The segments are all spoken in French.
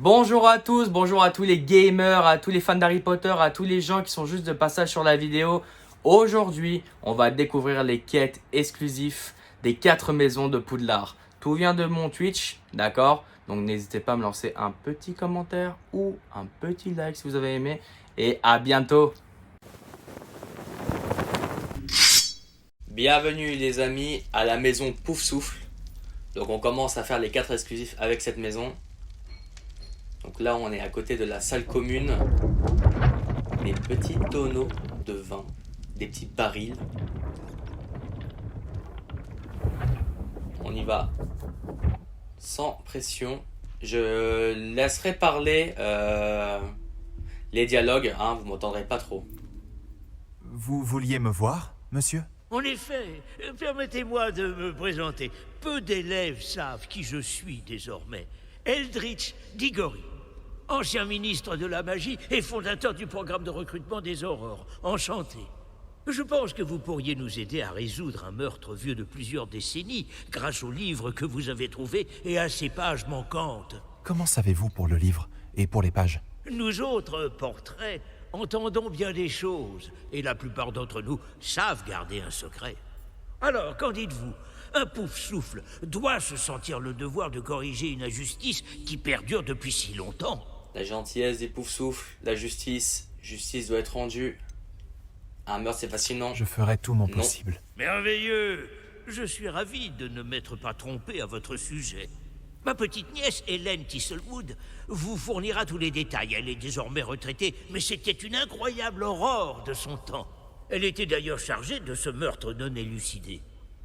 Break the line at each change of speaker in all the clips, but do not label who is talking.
Bonjour à tous, bonjour à tous les gamers, à tous les fans d'Harry Potter, à tous les gens qui sont juste de passage sur la vidéo. Aujourd'hui, on va découvrir les quêtes exclusives des 4 maisons de Poudlard. Tout vient de mon Twitch, d'accord? Donc n'hésitez pas à me lancer un petit commentaire ou un petit like si vous avez aimé. Et à bientôt! Bienvenue les amis à la maison Poufsouffle. Donc on commence à faire les 4 exclusifs avec cette maison. Donc là on est à côté de la salle commune. Des petits tonneaux de vin, des petits barils. On y va sans pression. Je laisserai parler les dialogues, hein, vous m'entendrez pas trop.
Vous vouliez me voir, monsieur?
En effet, permettez-moi de me présenter. Peu d'élèves savent qui je suis désormais. Eldritch Diggory, ancien ministre de la magie et fondateur du programme de recrutement des aurores. Enchanté. Je pense que vous pourriez nous aider à résoudre un meurtre vieux de plusieurs décennies grâce au livre que vous avez trouvé et à ses pages manquantes.
Comment savez-vous pour le livre et pour les pages?
Nous autres, portraits, entendons bien des choses, et la plupart d'entre nous savent garder un secret. Alors, qu'en dites-vous? Un Poufsouffle doit se sentir le devoir de corriger une injustice qui perdure depuis si longtemps.
La gentillesse des Poufsouffles, la justice doit être rendue. Un meurtre c'est fascinant.
Je ferai tout mon possible.
Merveilleux! Je suis ravi de ne m'être pas trompé à votre sujet. Ma petite nièce, Hélène Thistlewood, vous fournira tous les détails. Elle est désormais retraitée, mais c'était une incroyable aurore de son temps. Elle était d'ailleurs chargée de ce meurtre non élucidé.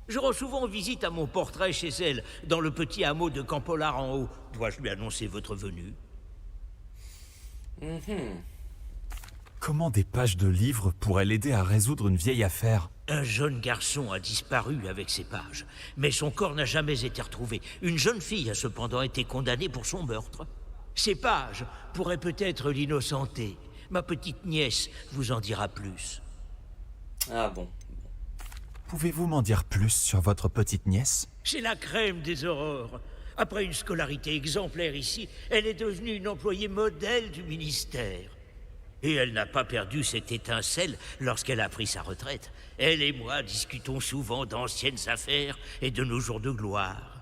Je rends souvent visite à mon portrait chez elle, dans le petit hameau de Campolar en haut. Dois-je lui annoncer votre venue?
Comment des pages de livres pourraient l'aider à résoudre une vieille affaire?
Un jeune garçon a disparu avec ses pages, mais son corps n'a jamais été retrouvé. Une jeune fille a cependant été condamnée pour son meurtre. Ces pages pourraient peut-être l'innocenter. Ma petite nièce vous en dira plus.
Ah bon.
Pouvez-vous m'en dire plus sur votre petite nièce?
C'est la crème des aurores. Après une scolarité exemplaire ici, elle est devenue une employée modèle du ministère. Et elle n'a pas perdu cette étincelle lorsqu'elle a pris sa retraite. Elle et moi discutons souvent d'anciennes affaires et de nos jours de gloire.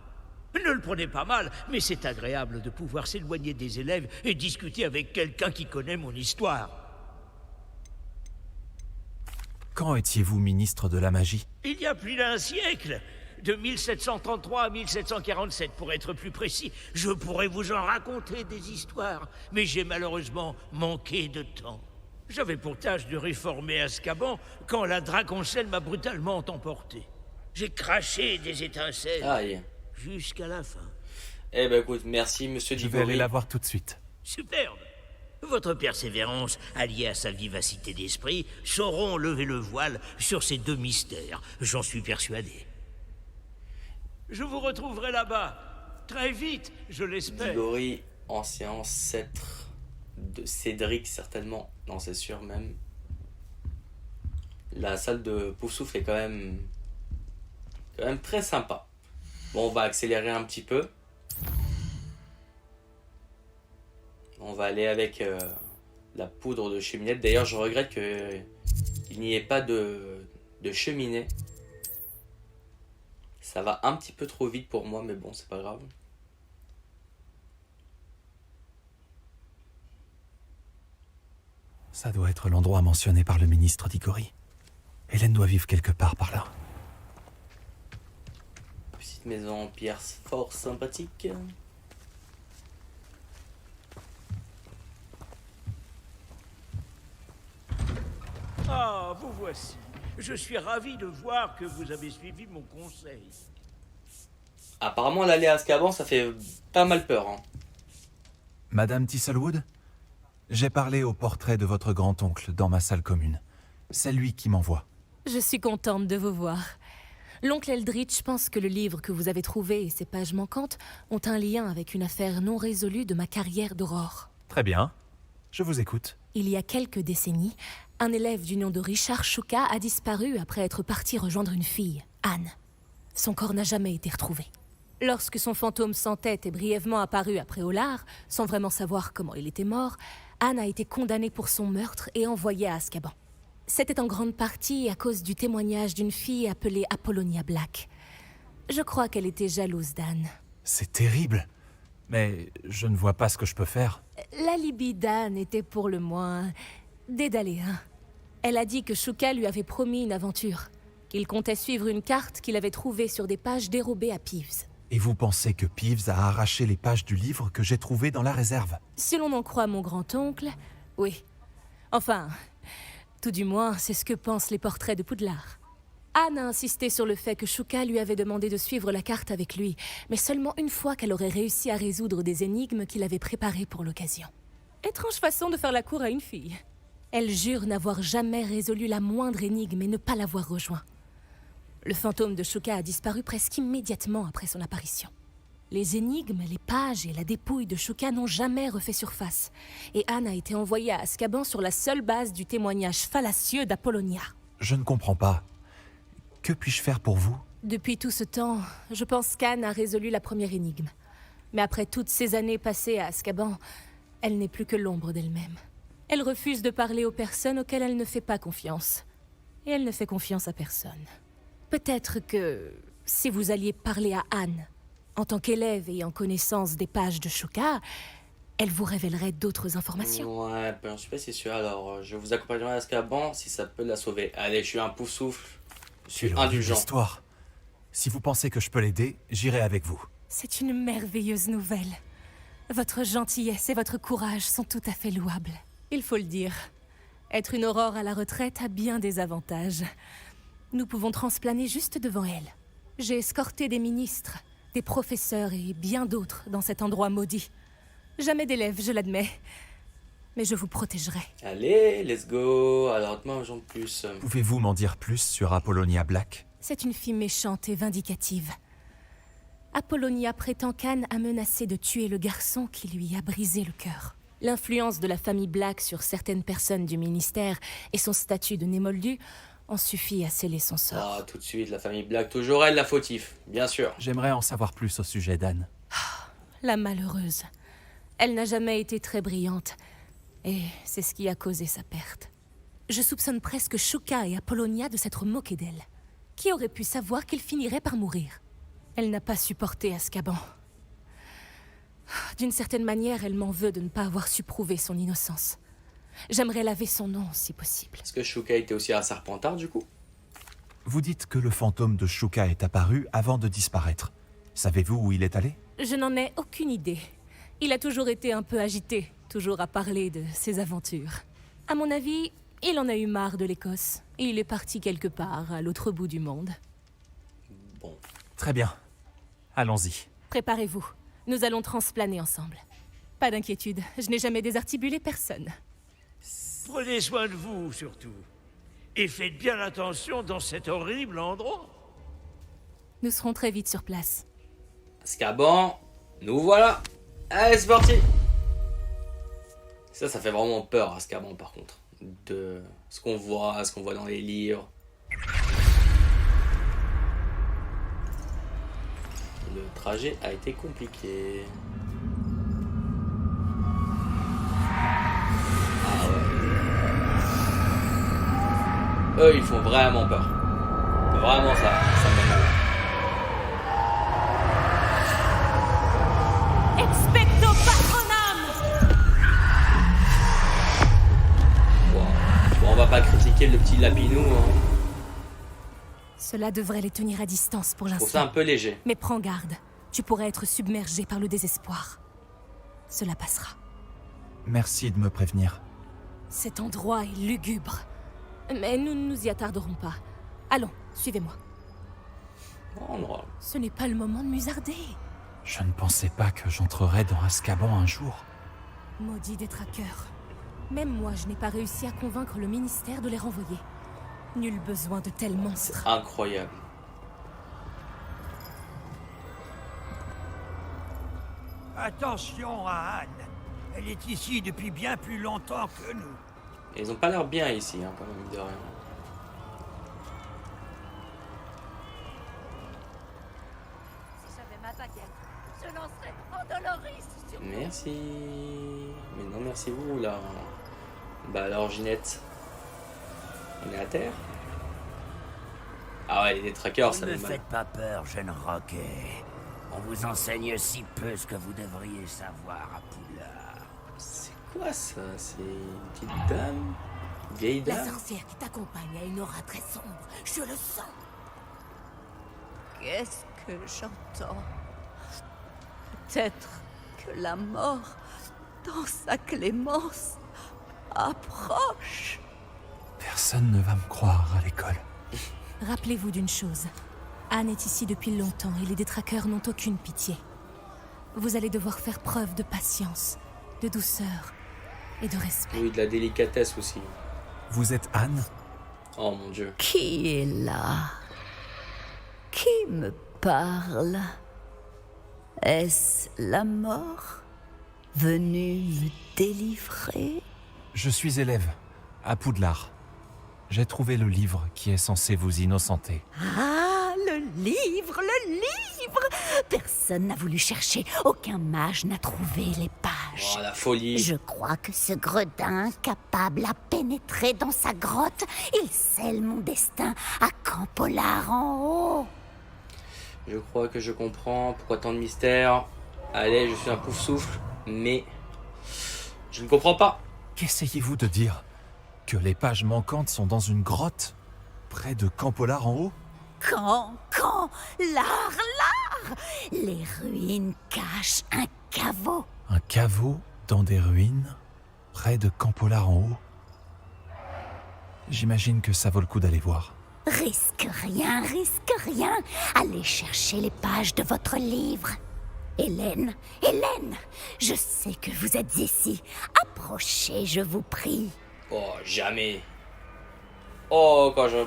Ne le prenez pas mal, mais c'est agréable de pouvoir s'éloigner des élèves et discuter avec quelqu'un qui connaît mon histoire.
Quand étiez-vous ministre de la magie?
Il y a plus d'un siècle, de 1733 à 1747 pour être plus précis. Je pourrais vous en raconter des histoires, mais j'ai malheureusement manqué de temps. J'avais pour tâche de réformer Azkaban quand la Draconcelle m'a brutalement emporté. J'ai craché des étincelles
Aïe.
jusqu'à la fin.
Eh ben écoute, merci monsieur
Je vais aller
Diggory.
la voir tout de suite.
Superbe. Votre persévérance, alliée à sa vivacité d'esprit, sauront lever le voile sur ces deux mystères, j'en suis persuadé. Je vous retrouverai là-bas, très vite, je l'espère.
Diggory, ancien ancêtre de Cédric certainement. Non c'est sûr même. La salle de Poufsouffle est quand même très sympa. Bon, on va accélérer un petit peu. On va aller avec la poudre de cheminette. D'ailleurs, je regrette qu'il n'y ait pas de cheminée. Ça va un petit peu trop vite pour moi, mais bon, c'est pas grave.
Ça doit être l'endroit mentionné par le ministre Diggory. Hélène doit vivre quelque part par là.
Petite maison en pierre fort sympathique.
Ah, vous voici. Je suis ravi de voir que vous avez suivi mon conseil.
Apparemment, l'aller à Azkaban, ça fait pas mal peur. Hein.
Madame Thistlewood? J'ai parlé au portrait de votre grand-oncle dans ma salle commune. C'est lui qui m'envoie.
Je suis contente de vous voir. L'oncle Eldritch pense que le livre que vous avez trouvé et ses pages manquantes ont un lien avec une affaire non résolue de ma carrière d'aurore.
Très bien. Je vous écoute.
Il y a quelques décennies, un élève du nom de Richard Chouka a disparu après être parti rejoindre une fille, Anne. Son corps n'a jamais été retrouvé. Lorsque son fantôme sans tête est brièvement apparu après Olar, sans vraiment savoir comment il était mort, Anne a été condamnée pour son meurtre et envoyée à Azkaban. C'était en grande partie à cause du témoignage d'une fille appelée Apollonia Black. Je crois qu'elle était jalouse d'Anne.
C'est terrible. Mais je ne vois pas ce que je peux faire.
L'alibi d'Anne était pour le moins dédaléen. Elle a dit que Shuka lui avait promis une aventure, qu'il comptait suivre une carte qu'il avait trouvée sur des pages dérobées à Peeves.
Et vous pensez que Peeves a arraché les pages du livre que j'ai trouvé dans la réserve?
Si l'on en croit mon grand-oncle, oui. Enfin, tout du moins, c'est ce que pensent les portraits de Poudlard. Anne a insisté sur le fait que Shuka lui avait demandé de suivre la carte avec lui, mais seulement une fois qu'elle aurait réussi à résoudre des énigmes qu'il avait préparées pour l'occasion. Étrange façon de faire la cour à une fille. Elle jure n'avoir jamais résolu la moindre énigme et ne pas l'avoir rejoint. Le fantôme de Shuka a disparu presque immédiatement après son apparition. Les énigmes, les pages et la dépouille de Shuka n'ont jamais refait surface, et Anne a été envoyée à Azkaban sur la seule base du témoignage fallacieux d'Apollonia.
Je ne comprends pas. Que puis-je faire pour vous?
Depuis tout ce temps, je pense qu'Anne a résolu la première énigme. Mais après toutes ces années passées à Azkaban, elle n'est plus que l'ombre d'elle-même. Elle refuse de parler aux personnes auxquelles elle ne fait pas confiance. Et elle ne fait confiance à personne. Peut-être que si vous alliez parler à Anne, en tant qu'élève et en connaissance des pages de Shuka, elle vous révélerait d'autres informations.
Ouais, ben, je suis pas si sûr. Alors, je vous accompagnerai à Azkaban si ça peut la sauver. Allez, je suis un pouf-souffle. Je suis
Quelle horrible
indulgent.
histoire. Si vous pensez que je peux l'aider, j'irai avec vous.
C'est une merveilleuse nouvelle. Votre gentillesse et votre courage sont tout à fait louables. Il faut le dire. Être une aurore à la retraite a bien des avantages. Nous pouvons transplaner juste devant elle. J'ai escorté des ministres, des professeurs et bien d'autres dans cet endroit maudit. Jamais d'élèves, je l'admets. Mais je vous protégerai.
Allez, let's go. Alors, dites-moi un jour de plus.
Pouvez-vous m'en dire plus sur Apollonia Black?
C'est une fille méchante et vindicative. Apollonia prétend qu'Anne a menacé de tuer le garçon qui lui a brisé le cœur. L'influence de la famille Black sur certaines personnes du ministère et son statut de némoldu ont suffi à sceller son sort.
Ah, tout de suite, la famille Black, toujours elle la fautif, bien sûr.
J'aimerais en savoir plus au sujet d'Anne.
La malheureuse. Elle n'a jamais été très brillante, et c'est ce qui a causé sa perte. Je soupçonne presque Shuka et Apollonia de s'être moqués d'elle. Qui aurait pu savoir qu'il finirait par mourir? Elle n'a pas supporté Azkaban. D'une certaine manière, elle m'en veut de ne pas avoir su prouver son innocence. J'aimerais laver son nom, si possible.
Est-ce que Shuka était aussi un Serpentard, du coup?
Vous dites que le fantôme de Shuka est apparu avant de disparaître. Savez-vous où il est allé?
Je n'en ai aucune idée. Il a toujours été un peu agité, toujours à parler de ses aventures. À mon avis, il en a eu marre de l'Écosse. Et il est parti quelque part, à l'autre bout du monde.
Bon.
Très bien. Allons-y.
Préparez-vous. Nous allons transplaner ensemble. Pas d'inquiétude, je n'ai jamais désarticulé personne.
Prenez soin de vous, surtout. Et faites bien attention dans cet horrible endroit.
Nous serons très vite sur place.
Azkaban, nous voilà. Allez, c'est parti. Ça fait vraiment peur, Azkaban, par contre. De ce qu'on voit dans les livres. Le trajet a été compliqué. Ah ouais. Eux, ils font vraiment peur. Vraiment, ça me met mal.
Expecto Patronum!
Wow. Bon, on va pas critiquer le petit lapinou. Hein.
Cela devrait les tenir à distance pour
Je trouve ça un
l'instant.
peu léger.
Mais prends garde, tu pourrais être submergé par le désespoir. Cela passera.
Merci de me prévenir.
Cet endroit est lugubre. Mais nous ne nous y attarderons pas. Allons, suivez-moi.
On aura-
Ce n'est pas le moment de musarder.
Je ne pensais pas que j'entrerais dans Azkaban un jour.
Maudit détraqueur. Même moi, je n'ai pas réussi à convaincre le ministère de les renvoyer. Nul besoin de tels monstres.
Incroyable.
Attention à Anne. Elle est ici depuis bien plus longtemps que nous.
Et ils ont pas l'air bien ici, hein, quand même, de rien.
Si j'avais m'attaqué
Merci. Mais non, merci vous, là. Bah alors, Ginette. On est à terre? Ah ouais, les trackers, ça
Ne
va
me
mal.
faites pas peur, jeune Roquet. On vous enseigne si peu ce que vous devriez savoir à Poudlard.
C'est quoi ça? C'est une petite dame? Une vieille
La
dame?
sorcière qui t'accompagne a une aura très sombre. Je le sens.
Qu'est-ce que j'entends? Peut-être que la mort, dans sa clémence, approche.
Personne ne va me croire à l'école.
Rappelez-vous d'une chose. Anne est ici depuis longtemps et les détraqueurs n'ont aucune pitié. Vous allez devoir faire preuve de patience, de douceur et de respect.
Oui, de la délicatesse aussi.
Vous êtes Anne?
Oh mon dieu.
Qui est là? Qui me parle? Est-ce la mort venue me délivrer?
Je suis élève, à Poudlard. J'ai trouvé le livre qui est censé vous innocenter.
Ah, le livre, le livre! Personne n'a voulu chercher, aucun mage n'a trouvé les pages.
Oh la folie.
Je crois que ce gredin, capable à pénétrer dans sa grotte, il scelle mon destin à Campolar en haut.
Je crois que je comprends pourquoi tant de mystère. Allez, je suis un pouf souffle, mais je ne comprends pas.
Qu'essayez-vous de dire? Que les pages manquantes sont dans une grotte? Près de Campolar en haut?
Quand, l'art, les ruines cachent un caveau.
Un caveau dans des ruines? Près de Campolar en haut? J'imagine que ça vaut le coup d'aller voir.
Risque rien, allez chercher les pages de votre livre. Hélène, je sais que vous êtes ici. Approchez, je vous prie.
Oh, jamais. Oh, quand je...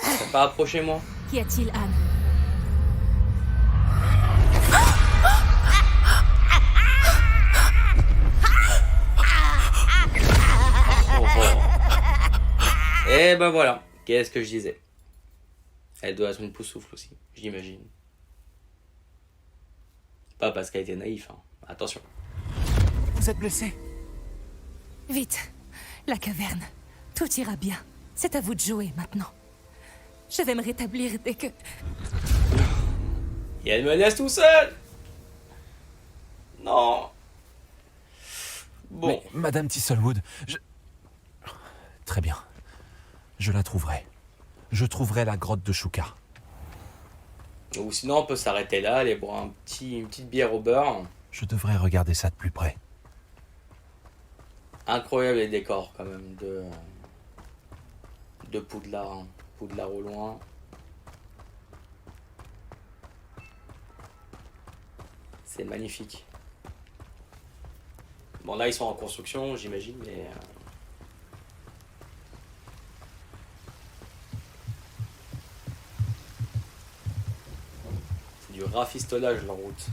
T'as pas approché moi?
Qu'y a-t-il, Anne?
Oh, oh. Et ben voilà. Qu'est-ce que je disais? Elle doit être une poussoufle aussi, j'imagine. Pas parce qu'elle était naïf, hein. Attention.
Vous êtes blessé?
Vite, la caverne. Tout ira bien. C'est à vous de jouer maintenant. Je vais me rétablir dès que...
Et elle me laisse tout seul. Non. Bon.
Mais, Madame Thistlewood, Très bien. Je la trouverai. Je trouverai la grotte de Shuka.
Ou sinon on peut s'arrêter là, aller boire une petite bière au beurre.
Je devrais regarder ça de plus près.
Incroyable les décors quand même de Poudlard, hein. Poudlard au loin. C'est magnifique. Bon là ils sont en construction j'imagine mais... C'est du rafistolage la route.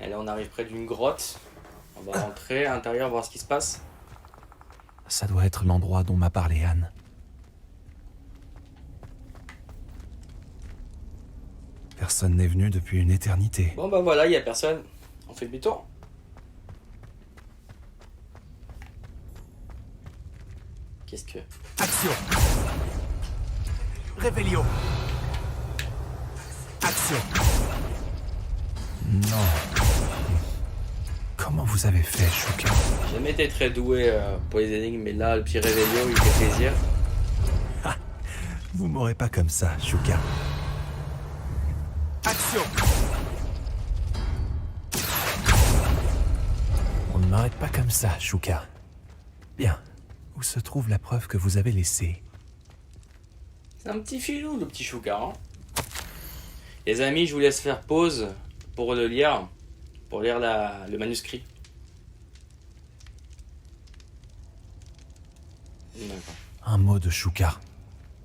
Et là on arrive près d'une grotte. On va rentrer à l'intérieur voir ce qui se passe.
Ça doit être l'endroit dont m'a parlé Anne. Personne n'est venu depuis une éternité.
Bon bah voilà, il n'y a personne. On fait demi-tour. Qu'est-ce que...
Action! Réveillon! Action! Non. Comment vous avez fait, Shuka?
J'ai jamais été très doué pour les énigmes, mais là, le petit réveillon, il fait plaisir.
Vous m'aurez pas comme ça, Shuka. Action! On ne m'arrête pas comme ça, Shuka. Bien. Où se trouve la preuve que vous avez laissée?
C'est un petit filou, le petit Shuka. Hein. Les amis, je vous laisse faire pause pour le lire. Pour lire le manuscrit. D'accord.
Un mot de Shuka.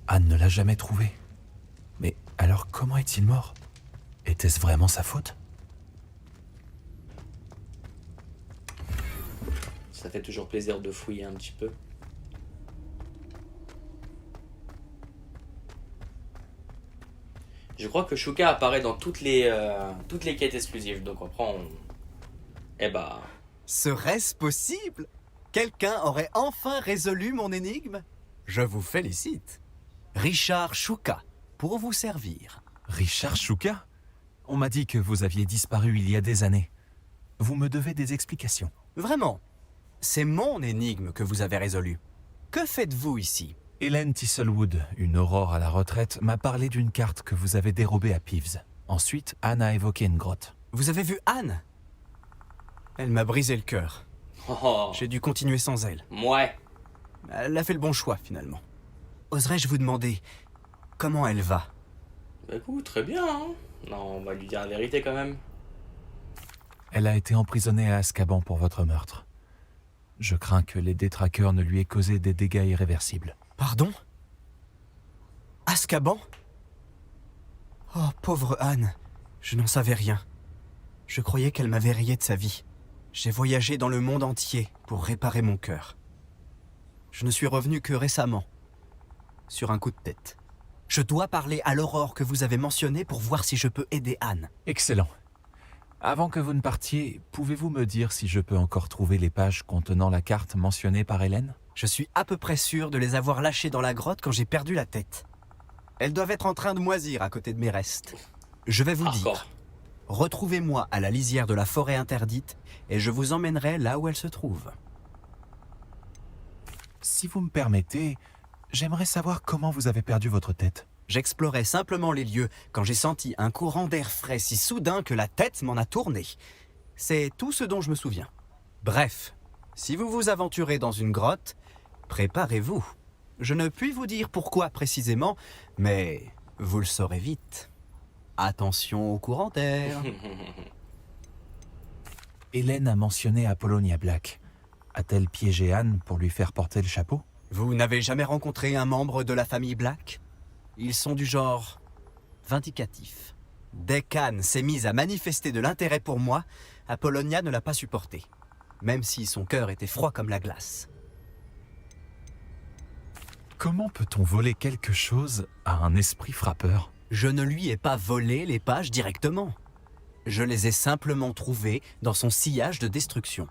Anne ne l'a jamais trouvé. Mais alors comment est-il mort? Était-ce vraiment sa faute?
Ça fait toujours plaisir de fouiller un petit peu. Je crois que Shuka apparaît dans toutes les quêtes exclusives. Donc après, eh bah...
Serait-ce possible? Quelqu'un aurait enfin résolu mon énigme? Je vous félicite. Richard Shuka, pour vous servir.
Richard Shuka? On m'a dit que vous aviez disparu il y a des années. Vous me devez des explications.
Vraiment, c'est mon énigme que vous avez résolue. Que faites-vous ici?
Hélène Tisselwood, une aurore à la retraite, m'a parlé d'une carte que vous avez dérobée à Peeves. Ensuite, Anne a évoqué une grotte.
Vous avez vu Anne? Elle m'a brisé le cœur.
Oh,
J'ai dû continuer sans elle.
ouais.
Elle a fait le bon choix, finalement. Oserais-je vous demander comment elle va?
Bah écoute, très bien. Hein. Non, on va lui dire la vérité quand même.
Elle a été emprisonnée à Azkaban pour votre meurtre. Je crains que les détraqueurs ne lui aient causé des dégâts irréversibles.
Pardon? Azkaban? Oh, pauvre Anne. Je n'en savais rien. Je croyais qu'elle m'avait rayé de sa vie. J'ai voyagé dans le monde entier pour réparer mon cœur. Je ne suis revenu que récemment, sur un coup de tête. Je dois parler à l'Aurore que vous avez mentionnée pour voir si je peux aider Anne.
Excellent. Avant que vous ne partiez, pouvez-vous me dire si je peux encore trouver les pages contenant la carte mentionnée par Hélène?
Je suis à peu près sûr de les avoir lâchées dans la grotte quand j'ai perdu la tête. Elles doivent être en train de moisir à côté de mes restes. Je vais vous dire, retrouvez-moi à la lisière de la forêt interdite et je vous emmènerai là où elle se trouve.
Si vous me permettez, j'aimerais savoir comment vous avez perdu votre tête.
J'explorais simplement les lieux quand j'ai senti un courant d'air frais si soudain que la tête m'en a tourné. C'est tout ce dont je me souviens. Bref, si vous vous aventurez dans une grotte, préparez-vous. Je ne puis vous dire pourquoi précisément, mais vous le saurez vite. Attention au courant d'air.
Hélène a mentionné Apollonia Black. A-t-elle piégé Anne pour lui faire porter le chapeau?
Vous n'avez jamais rencontré un membre de la famille Black? Ils sont du genre vindicatif. Dès qu'Anne s'est mise à manifester de l'intérêt pour moi, Apollonia ne l'a pas supporté, même si son cœur était froid comme la glace.
Comment peut-on voler quelque chose à un esprit frappeur?
Je ne lui ai pas volé les pages directement. Je les ai simplement trouvées dans son sillage de destruction.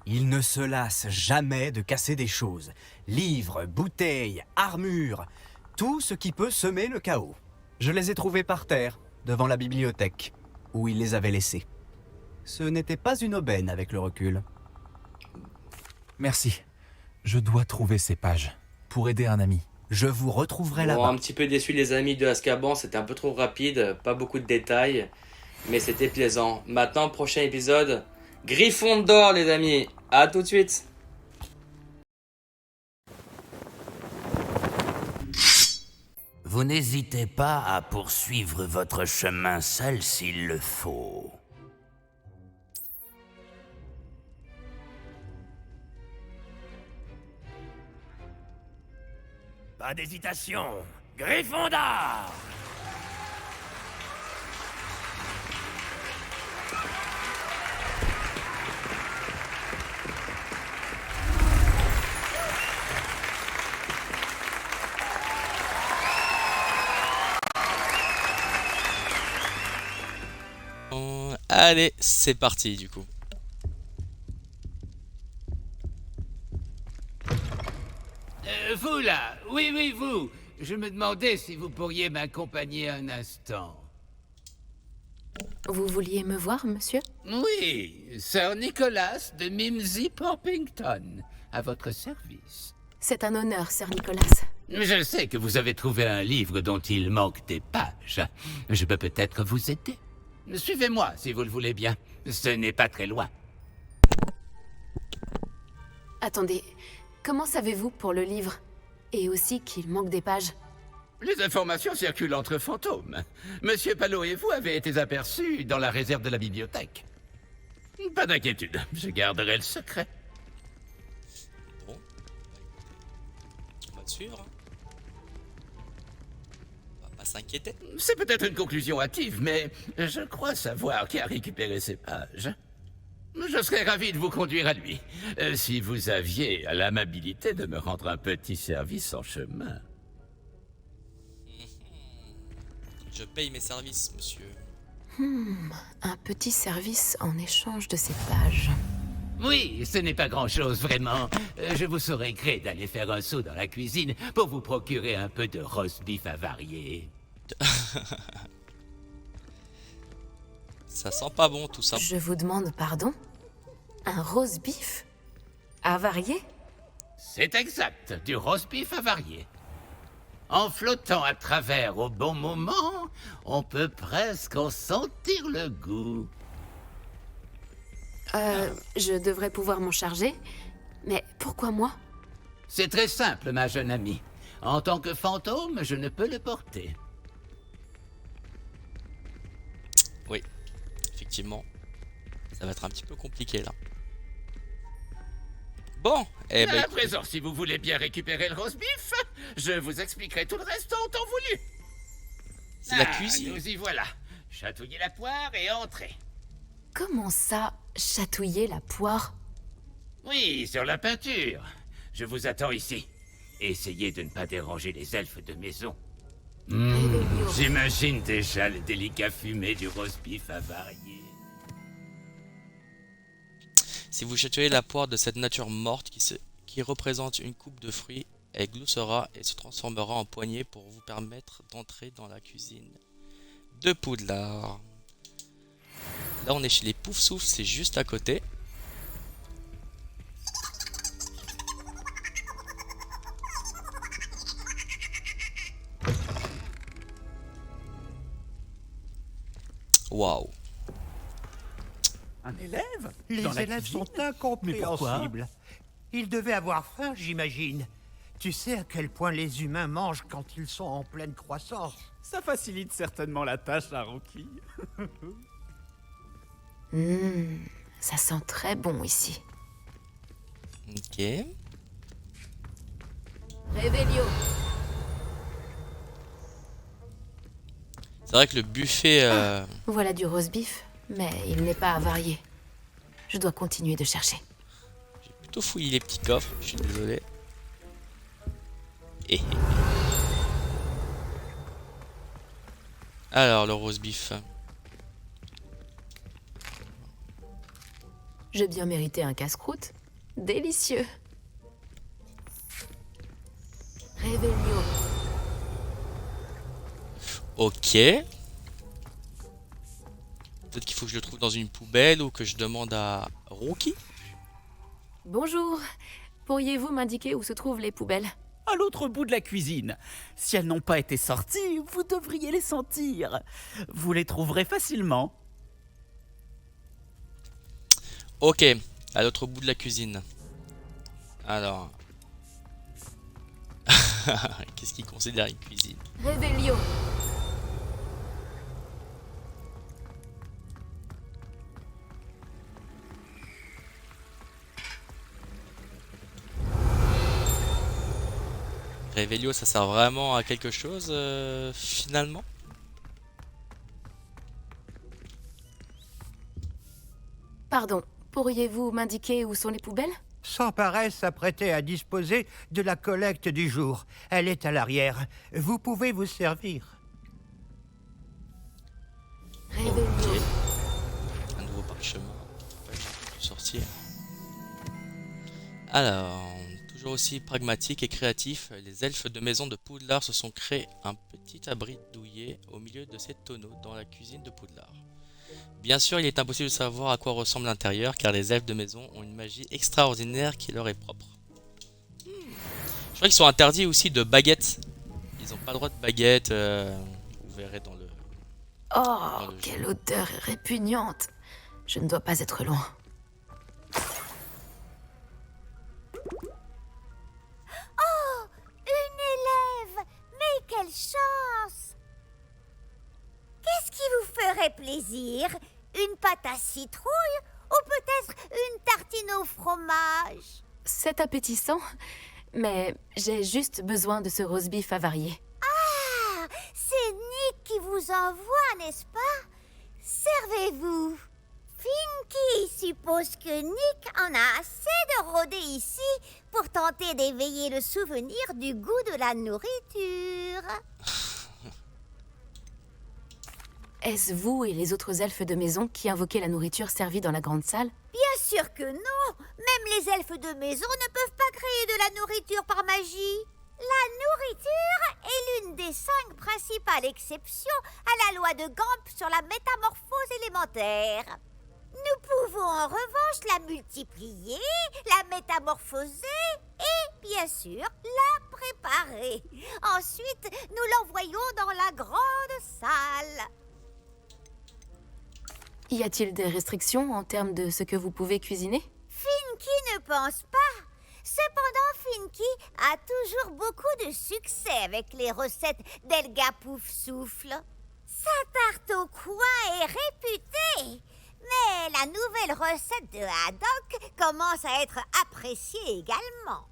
Il ne se lasse jamais de casser des choses. Livres, bouteilles, armures, tout ce qui peut semer le chaos. Je les ai trouvées par terre, devant la bibliothèque, où il les avait laissées. Ce n'était pas une aubaine avec le recul.
Merci. Je dois trouver ces pages, pour aider un ami.
Je vous retrouverai
Bon,
là-bas.
un petit peu déçu les amis de Azkaban, c'était un peu trop rapide, pas beaucoup de détails, mais c'était plaisant. Maintenant, prochain épisode, Gryffondor les amis, à tout de suite.
Vous n'hésitez pas à poursuivre votre chemin seul s'il le faut. Pas d'hésitation, Gryffondor!
Allez, c'est parti du coup.
Vous là, oui, vous. Je me demandais si vous pourriez m'accompagner un instant.
Vous vouliez me voir, monsieur?
Oui, Sir Nicholas de Mimsy Porpington, à votre service.
C'est un honneur, Sir Nicholas.
Je sais que vous avez trouvé un livre dont il manque des pages. Je peux peut-être vous aider. Suivez-moi, si vous le voulez bien. Ce n'est pas très loin.
Attendez, comment savez-vous pour le livre? Et aussi qu'il manque des pages?
Les informations circulent entre fantômes. Monsieur Palot et vous avez été aperçus dans la réserve de la bibliothèque. Pas d'inquiétude, je garderai le secret.
Bon, on va te suivre. On va pas s'inquiéter.
C'est peut-être une conclusion hâtive, mais je crois savoir qui a récupéré ces pages. Je serais ravi de vous conduire à lui, si vous aviez l'amabilité de me rendre un petit service en chemin.
Je paye mes services, monsieur.
Un petit service en échange de ces pages.
Oui, ce n'est pas grand-chose, vraiment. Je vous saurais gré d'aller faire un saut dans la cuisine pour vous procurer un peu de roast beef avarié.
Ça sent pas bon tout ça.
Je vous demande pardon? Un rose beef? Avarié?
C'est exact, du roast beef avarié. En flottant à travers au bon moment, on peut presque en sentir le goût.
Je devrais pouvoir m'en charger. Mais pourquoi moi?
C'est très simple, ma jeune amie. En tant que fantôme, je ne peux le porter.
Oui, effectivement. Ça va être un petit peu compliqué là. Bon, eh ben,
À présent, si vous voulez bien récupérer le roast beef, je vous expliquerai tout le reste en temps voulu.
c'est la cuisine.
Nous y voilà. Chatouillez la poire et entrez.
Comment ça, chatouiller la poire?
Oui, sur la peinture. Je vous attends ici. Essayez de ne pas déranger les elfes de maison. J'imagine déjà le délicat fumé du roast beef avarié.
Si vous chatouillez la poire de cette nature morte qui représente une coupe de fruits, elle gloussera et se transformera en poignée pour vous permettre d'entrer dans la cuisine de Poudlard. Là, on est chez les Poufsouffles, c'est juste à côté. Waouh.
Un élève?
Les
Dans la
élèves
cuisine?
sont incompréhensibles. Ils devaient avoir faim, j'imagine. Tu sais à quel point les humains mangent quand ils sont en pleine croissance.
Ça facilite certainement la tâche à Rocky.
Ça sent très bon ici.
Ok.
Réveillon.
C'est vrai que le buffet...
Voilà du roast beef, mais il n'est pas avarié. Je dois continuer de chercher.
J'ai plutôt fouillé les petits coffres, je suis désolé. Alors, le roast beef.
J'ai bien mérité un casse-croûte. Délicieux. Réveillon.
Ok. Peut-être qu'il faut que je le trouve dans une poubelle ou que je demande à Rookie.
Bonjour. Pourriez-vous m'indiquer où se trouvent les poubelles?
À l'autre bout de la cuisine. Si elles n'ont pas été sorties, vous devriez les sentir. Vous les trouverez facilement.
Ok, à l'autre bout de la cuisine. Alors... Qu'est-ce qu'il considère une cuisine?
Réveillon.
Réveillon, ça sert vraiment à quelque chose, finalement?
Pardon, pourriez-vous m'indiquer où sont les poubelles?
Sans paresse s'apprêter à disposer de la collecte du jour. Elle est à l'arrière. Vous pouvez vous servir.
Réveillon.
Un nouveau parchemin. Ouais, j'ai pu sortir. Alors, toujours aussi pragmatique et créatif, les elfes de maison de Poudlard se sont créés un petit abri douillet au milieu de ces tonneaux dans la cuisine de Poudlard. Bien sûr, il est impossible de savoir à quoi ressemble l'intérieur car les elfes de maison ont une magie extraordinaire qui leur est propre. Je crois qu'ils sont interdits aussi de baguettes. Ils n'ont pas le droit de baguettes. Vous verrez dans le...
Oh,
le
quelle odeur répugnante. Je ne dois pas être loin.
Oh, une élève! Mais quelle chance! Qu'est-ce qui vous ferait plaisir? Une pâte à citrouille ou peut-être une tartine au fromage?
C'est appétissant, mais j'ai juste besoin de ce roast beef avarié.
Ah, c'est Nick qui vous envoie, n'est-ce pas? Servez-vous. Finky suppose que Nick en a assez de rôder ici pour tenter d'éveiller le souvenir du goût de la nourriture.
Est-ce vous et les autres elfes de maison qui invoquez la nourriture servie dans la grande salle?
Bien sûr que non. Même les elfes de maison ne peuvent pas créer de la nourriture par magie. La nourriture est l'une des 5 principales exceptions à la loi de Gamp sur la métamorphose élémentaire. Nous pouvons en revanche la multiplier, la métamorphoser et, bien sûr, la préparer. Ensuite, nous l'envoyons dans la grande salle.
Y a-t-il des restrictions en termes de ce que vous pouvez cuisiner?
Finky ne pense pas. Cependant, Finky a toujours beaucoup de succès avec les recettes d'Elga Poufsouffle. Sa tarte au coin est réputée. Mais la nouvelle recette de Haddock commence à être appréciée également.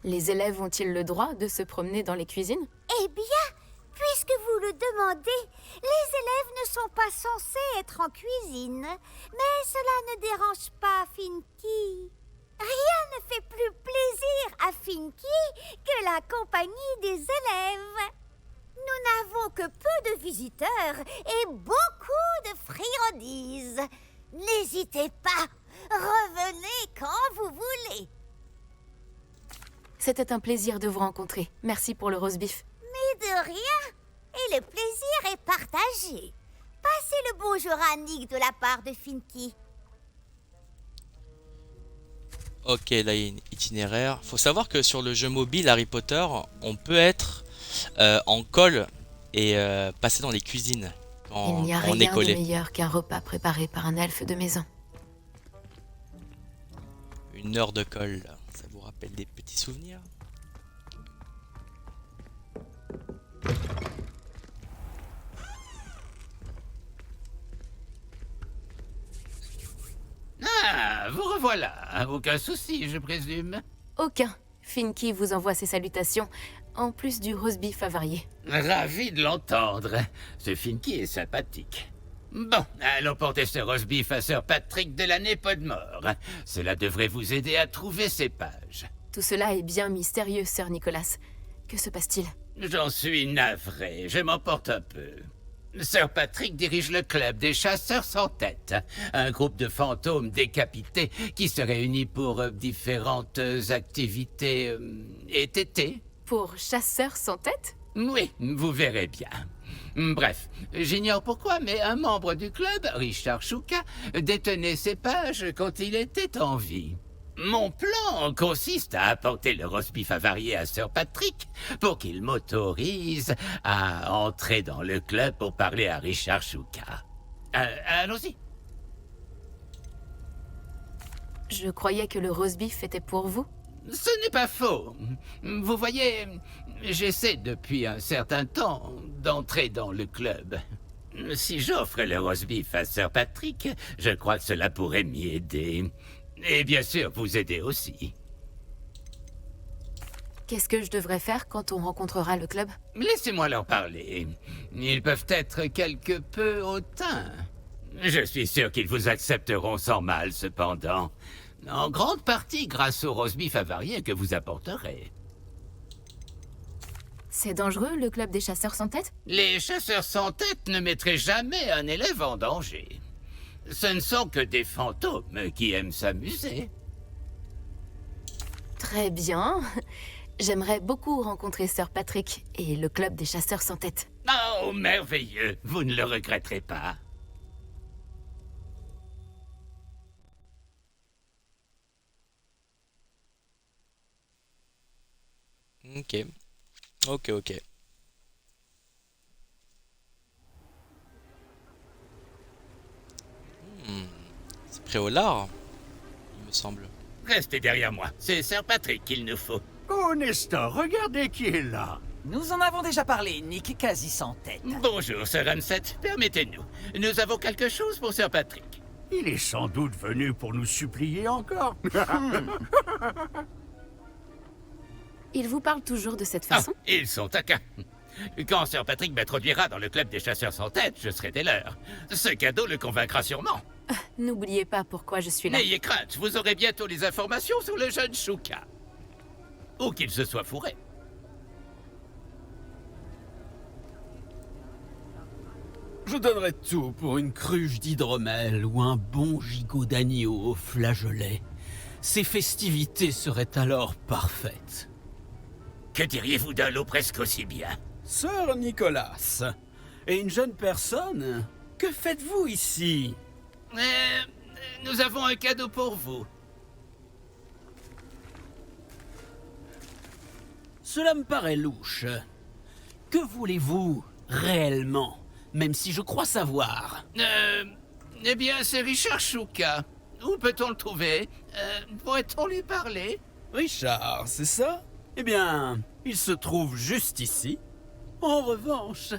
Les élèves ont-ils le droit de se promener dans les cuisines?
Eh bien, puisque vous le demandez, les élèves ne sont pas censés être en cuisine. Mais cela ne dérange pas Finky. Rien ne fait plus plaisir à Finky que la compagnie des élèves. Nous n'avons que peu de visiteurs et beaucoup de friandises. N'hésitez pas, revenez quand vous voulez.
C'était un plaisir de vous rencontrer. Merci pour le roast beef.
Mais de rien, et le plaisir est partagé. Passez le bonjour à Nick de la part de Finky.
Ok, là il y a un itinéraire. Faut savoir que sur le jeu mobile Harry Potter, on peut être en col et passer dans les cuisines quand
Il n'y a
on est
rien de
collé.
meilleur qu'un repas préparé par un elfe de maison.
1 heure de colle, ça vous rappelle des petits souvenirs?
Ah, vous revoilà. Aucun souci, je présume.
Aucun. Finky vous envoie ses salutations, en plus du roast beef avarié.
Ravi de l'entendre. Ce Finky est sympathique. Bon, allons porter ce roast beef à Sir Patrick de l'année Podmore. Cela devrait vous aider à trouver ces pages.
Tout cela est bien mystérieux, Sir Nicholas. Que se passe-t-il?
J'en suis navré, je m'emporte un peu. Sir Patrick dirige le club des chasseurs sans tête, un groupe de fantômes décapités qui se réunit pour différentes activités été.
Pour chasseurs sans tête?
Oui, vous verrez bien. Bref, j'ignore pourquoi, mais un membre du club, Richard Shuka, détenait ces pages quand il était en vie. Mon plan consiste à apporter le roast beef avarié à Sir Patrick pour qu'il m'autorise à entrer dans le club pour parler à Richard Shuka. Allons-y.
Je croyais que le roast beef était pour vous.
Ce n'est pas faux. Vous voyez, j'essaie depuis un certain temps d'entrer dans le club. Si j'offre le roast beef à Sir Patrick, je crois que cela pourrait m'y aider. Et bien sûr, vous aider aussi.
Qu'est-ce que je devrais faire quand on rencontrera le club?
Laissez-moi leur parler. Ils peuvent être quelque peu hautains. Je suis sûr qu'ils vous accepteront sans mal, cependant. En grande partie grâce au roast beef avarié que vous apporterez.
C'est dangereux, le club des chasseurs sans tête?
Les chasseurs sans tête ne mettraient jamais un élève en danger. Ce ne sont que des fantômes qui aiment s'amuser.
Très bien. J'aimerais beaucoup rencontrer Sir Patrick et le club des chasseurs sans tête.
Oh, merveilleux. Vous ne le regretterez pas.
Ok. Ok. C'est Préolard, il me semble.
Restez derrière moi. C'est Sir Patrick qu'il nous faut.
Oh, Nestor, regardez qui est là.
Nous en avons déjà parlé, Nick, quasi sans tête.
Bonjour, Sir Ansett. Permettez-nous. Nous avons quelque chose pour Sir Patrick.
Il est sans doute venu pour nous supplier encore.
Il vous parle toujours de cette façon?
Ils sont taquins. Quand Sir Patrick m'introduira dans le club des chasseurs sans tête, je serai des leurs. Ce cadeau le convaincra sûrement.
N'oubliez pas pourquoi je suis là.
N'ayez crainte, vous aurez bientôt les informations sur le jeune Shuka. Ou qu'il se soit fourré.
Je donnerais tout pour une cruche d'hydromel ou un bon gigot d'agneau au flageolet. Ces festivités seraient alors parfaites.
Que diriez-vous d'un lot presque aussi bien?
Sir Nicolas, et une jeune personne, que faites-vous ici?
Nous avons un cadeau pour vous.
Cela me paraît louche. Que voulez-vous réellement? Même si je crois savoir.
Eh bien, c'est Richard Shuka. Où peut-on le trouver? Pourrait-on lui parler?
Richard, c'est ça? Eh bien, il se trouve juste ici. En revanche,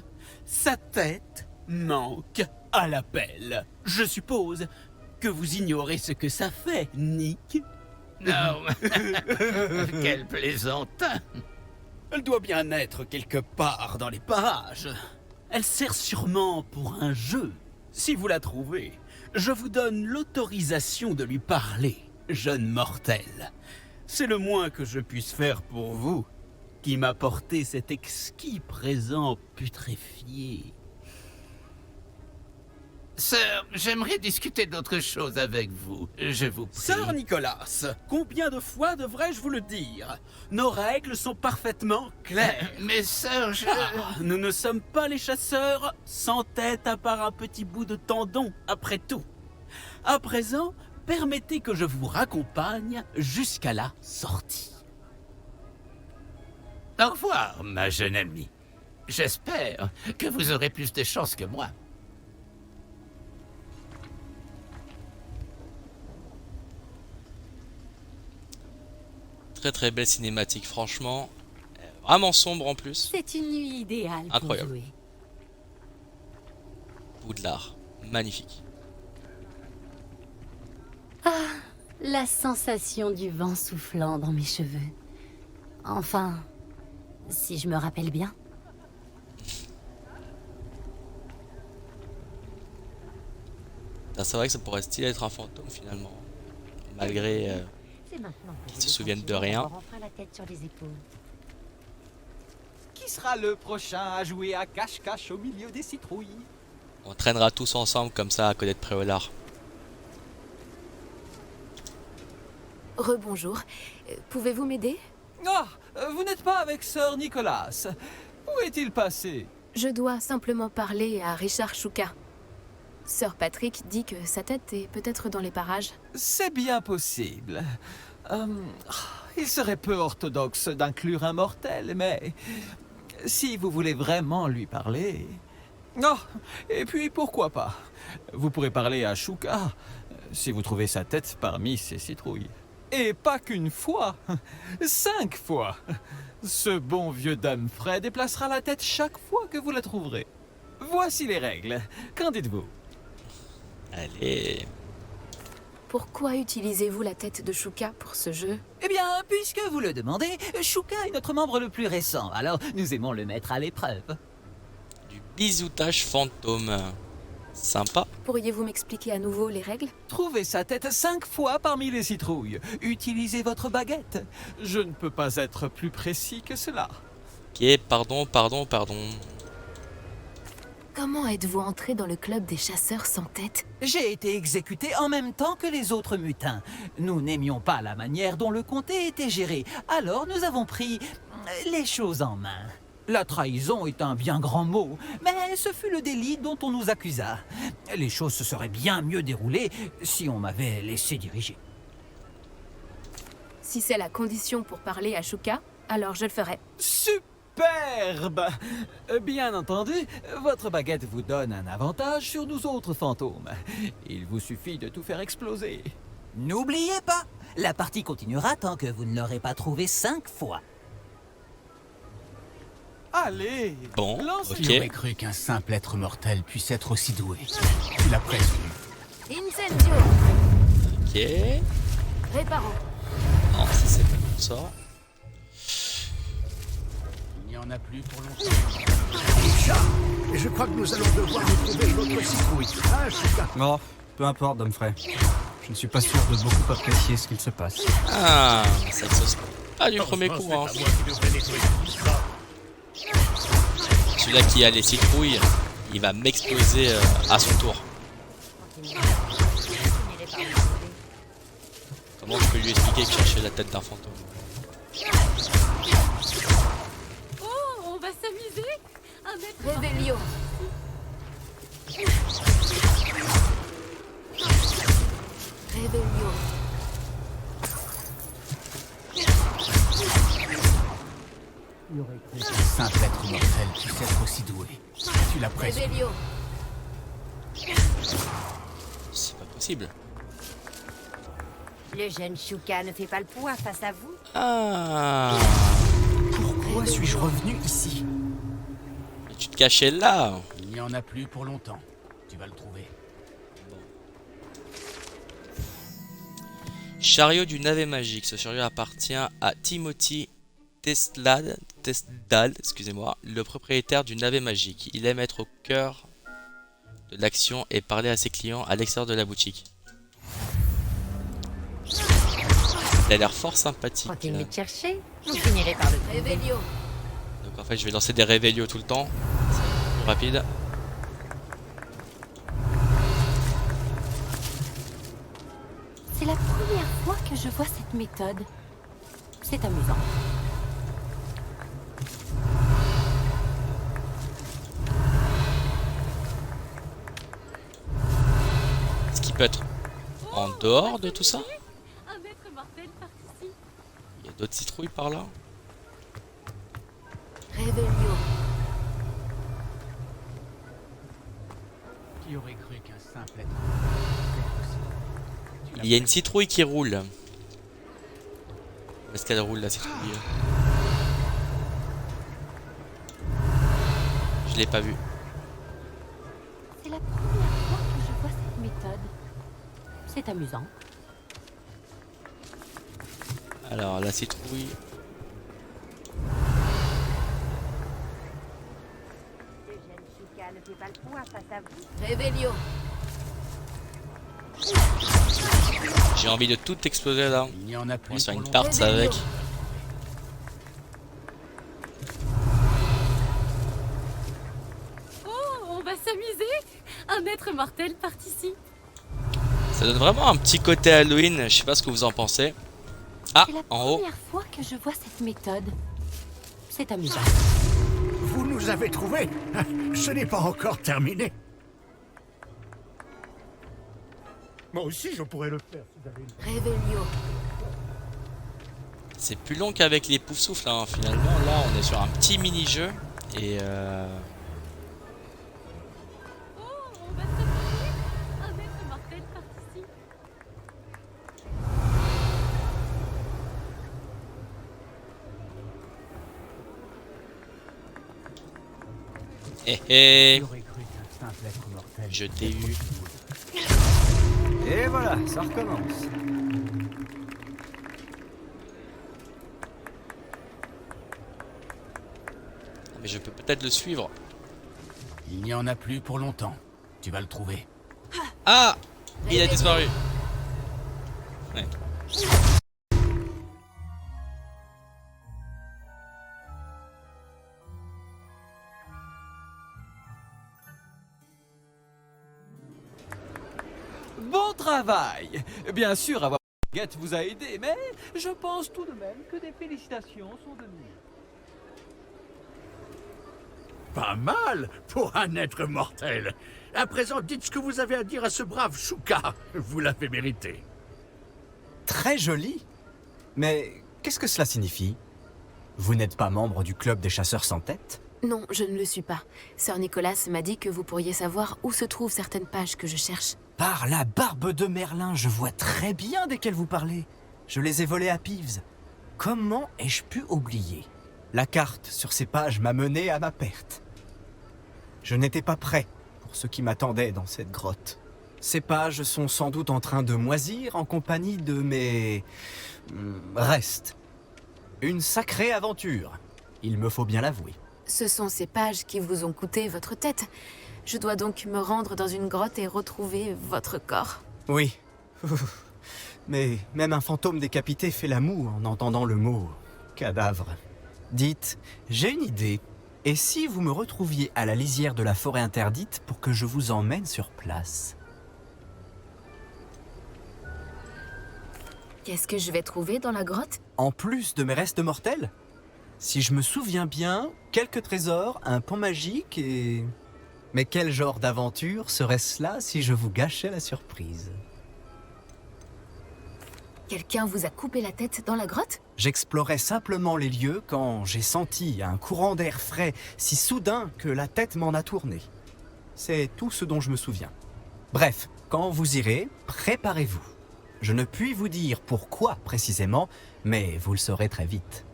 sa tête manque à l'appel. Je suppose que vous ignorez ce que ça fait, Nick.
Non. Quel plaisantin.
Elle doit bien être quelque part dans les parages. Elle sert sûrement pour un jeu. Si vous la trouvez, je vous donne l'autorisation de lui parler, jeune mortel. C'est le moins que je puisse faire pour vous, qui m'apportez cet exquis présent putréfié.
Sir, j'aimerais discuter d'autre chose avec vous, je vous prie.
Sir Nicolas, combien de fois devrais-je vous le dire? Nos règles sont parfaitement claires.
Mais Sir,
nous ne sommes pas les chasseurs sans tête à part un petit bout de tendon, après tout. À présent, permettez que je vous raccompagne jusqu'à la sortie.
Au revoir, ma jeune amie. J'espère que vous aurez plus de chance que moi.
Très très belle cinématique, franchement. Vraiment sombre en plus.
C'est une nuit idéale
Incroyable.
pour jouer.
Poudlard, magnifique.
Ah, la sensation du vent soufflant dans mes cheveux. Enfin, si je me rappelle bien.
C'est vrai que ça pourrait stylé être un fantôme finalement. Malgré qu'ils se souviennent de rien.
Qui sera le prochain à jouer à cache-cache au milieu des citrouilles?
On traînera tous ensemble comme ça à côté de Préolard.
Rebonjour. Pouvez-vous m'aider?
Ah, vous n'êtes pas avec Sir Nicolas. Où est-il passé?
Je dois simplement parler à Richard Shuka. Sir Patrick dit que sa tête est peut-être dans les parages.
C'est bien possible. Il serait peu orthodoxe d'inclure un mortel, mais si vous voulez vraiment lui parler... Oh, et puis pourquoi pas? Vous pourrez parler à Shuka si vous trouvez sa tête parmi ces citrouilles. Et pas qu'une fois, 5 fois. Ce bon vieux Fred déplacera la tête chaque fois que vous la trouverez. Voici les règles. Qu'en dites-vous?
Allez.
Pourquoi utilisez-vous la tête de Shuka pour ce jeu?
Eh bien, puisque vous le demandez, Shuka est notre membre le plus récent, alors nous aimons le mettre à l'épreuve.
Du bisoutage fantôme. Sympa.
Pourriez-vous m'expliquer à nouveau les règles?
Trouvez sa tête 5 fois parmi les citrouilles. Utilisez votre baguette. Je ne peux pas être plus précis que cela.
Ok, pardon.
Comment êtes-vous entré dans le club des chasseurs sans tête?
J'ai été exécuté en même temps que les autres mutins. Nous n'aimions pas la manière dont le comté était géré, alors nous avons pris les choses en main. La trahison est un bien grand mot, mais ce fut le délit dont on nous accusa. Les choses se seraient bien mieux déroulées si on m'avait laissé diriger.
Si c'est la condition pour parler à Shuka, alors je le ferai.
Superbe! Bien entendu, votre baguette vous donne un avantage sur nous autres fantômes. Il vous suffit de tout faire exploser. N'oubliez pas, la partie continuera tant que vous ne l'aurez pas trouvé 5 fois. Allez!
Bon,
Qui
ok.
aurait cru qu'un simple être mortel puisse être aussi doué? Tu l'as présume.
Incendio!
Ok.
Réparons.
Non, ça c'est pas comme ça.
Il n'y en a plus pour longtemps. Chat, et je crois que nous allons devoir nous trouver une autre citrouille. Ah, Shuka.
Oh, peu importe, Domfrey. Je ne suis pas sûr de beaucoup apprécier ce qu'il se passe.
Ah, ça se pas du premier coup. Hein. Celui-là qui a les citrouilles, il va m'exploser à son tour. Comment je peux lui expliquer que chercher la tête d'un fantôme?
Oh, on va s'amuser à mettre...
Réveillon. Réveillon.
Il y aurait cru qu'un simple être mortel puisse être aussi doué. Tu l'as presque.
Réveillon.
C'est pas possible.
Le jeune Shuka ne fait pas le poids face à vous.
Ah,
Pourquoi suis-je revenu ici?
mais tu te cachais là.
Il n'y en a plus pour longtemps. Tu vas le trouver.
Chariot du navet magique. Ce chariot appartient à Timothy Testdal, excusez-moi, le propriétaire du navet magique. Il aime être au cœur de l'action et parler à ses clients à l'extérieur de la boutique. Il a l'air fort sympathique.
Continuez de chercher, vous finirez par le trouver.
Réveillon.
Donc en fait je vais lancer des réveillos tout le temps. C'est plus rapide.
C'est la première fois que je vois cette méthode. C'est amusant.
Ce qui peut être en dehors de tout ça.
Un maître mortel par ici.
Il y a d'autres citrouilles par là.
Réveillon.
Qui aurait cru qu'un simple être...
Il y a une citrouille qui roule. Où est-ce qu'elle roule la citrouille? Je l'ai pas vue.
C'est la première fois que je vois cette méthode. C'est amusant.
Alors la citrouille.
Le jeune Shuka ne fait pas le poids face à vous.
Réveillon.
J'ai envie de tout exploser là.
Il n'y en a
On
plus
va se faire
pour
une
longtemps.
part avec.
Oh, on va s'amuser. Un maître mortel par ici.
Ça donne vraiment un petit côté Halloween. Je sais pas ce que vous en pensez. Ah,
C'est la
en haut.
première fois que je vois cette méthode. C'est amusant.
Vous nous avez trouvés. Ce n'est pas encore terminé. Moi aussi, je pourrais le faire si j'avais une...
Réveillon.
C'est plus long qu'avec les poufs-souffles hein. Finalement là on est sur un petit mini-jeu. Et
Oh, on va s'amuser. Un maître mortel par ici.
hé hé,
Qui aurait cru qu'un simple être mortel...
je t'ai eu.
Et voilà, ça recommence.
Mais je peux peut-être le suivre.
Il n'y en a plus pour longtemps. Tu vas le trouver.
Ah, il a disparu. Ouais.
Bon travail! Bien sûr, avoir Guette vous a aidé, mais je pense tout de même que des félicitations sont de mise.
Pas mal pour un être mortel. À présent, dites ce que vous avez à dire à ce brave Shuka. Vous l'avez mérité.
Très joli. Mais qu'est-ce que cela signifie? Vous n'êtes pas membre du club des chasseurs sans tête?
Non, je ne le suis pas. Sœur Nicolas m'a dit que vous pourriez savoir où se trouvent certaines pages que je cherche.
Par la barbe de Merlin, je vois très bien desquelles vous parlez. Je les ai volées à Peeves. Comment ai-je pu oublier? La carte sur ces pages m'a mené à ma perte. Je n'étais pas prêt pour ce qui m'attendait dans cette grotte. Ces pages sont sans doute en train de moisir en compagnie de mes... restes. Une sacrée aventure. Il me faut bien l'avouer.
Ce sont ces pages qui vous ont coûté votre tête. Je dois donc me rendre dans une grotte et retrouver votre corps.
Oui. Mais même un fantôme décapité fait la moue en entendant le mot cadavre. Dites, j'ai une idée. Et si vous me retrouviez à la lisière de la forêt interdite pour que je vous emmène sur place?
Qu'est-ce que je vais trouver dans la grotte?
En plus de mes restes mortels? Si je me souviens bien, quelques trésors, un pont magique et... Mais quel genre d'aventure serait-ce là si je vous gâchais la surprise?
Quelqu'un vous a coupé la tête dans la grotte?
J'explorais simplement les lieux quand j'ai senti un courant d'air frais si soudain que la tête m'en a tourné. C'est tout ce dont je me souviens. Bref, quand vous irez, préparez-vous. Je ne puis vous dire pourquoi précisément, mais vous le saurez très vite.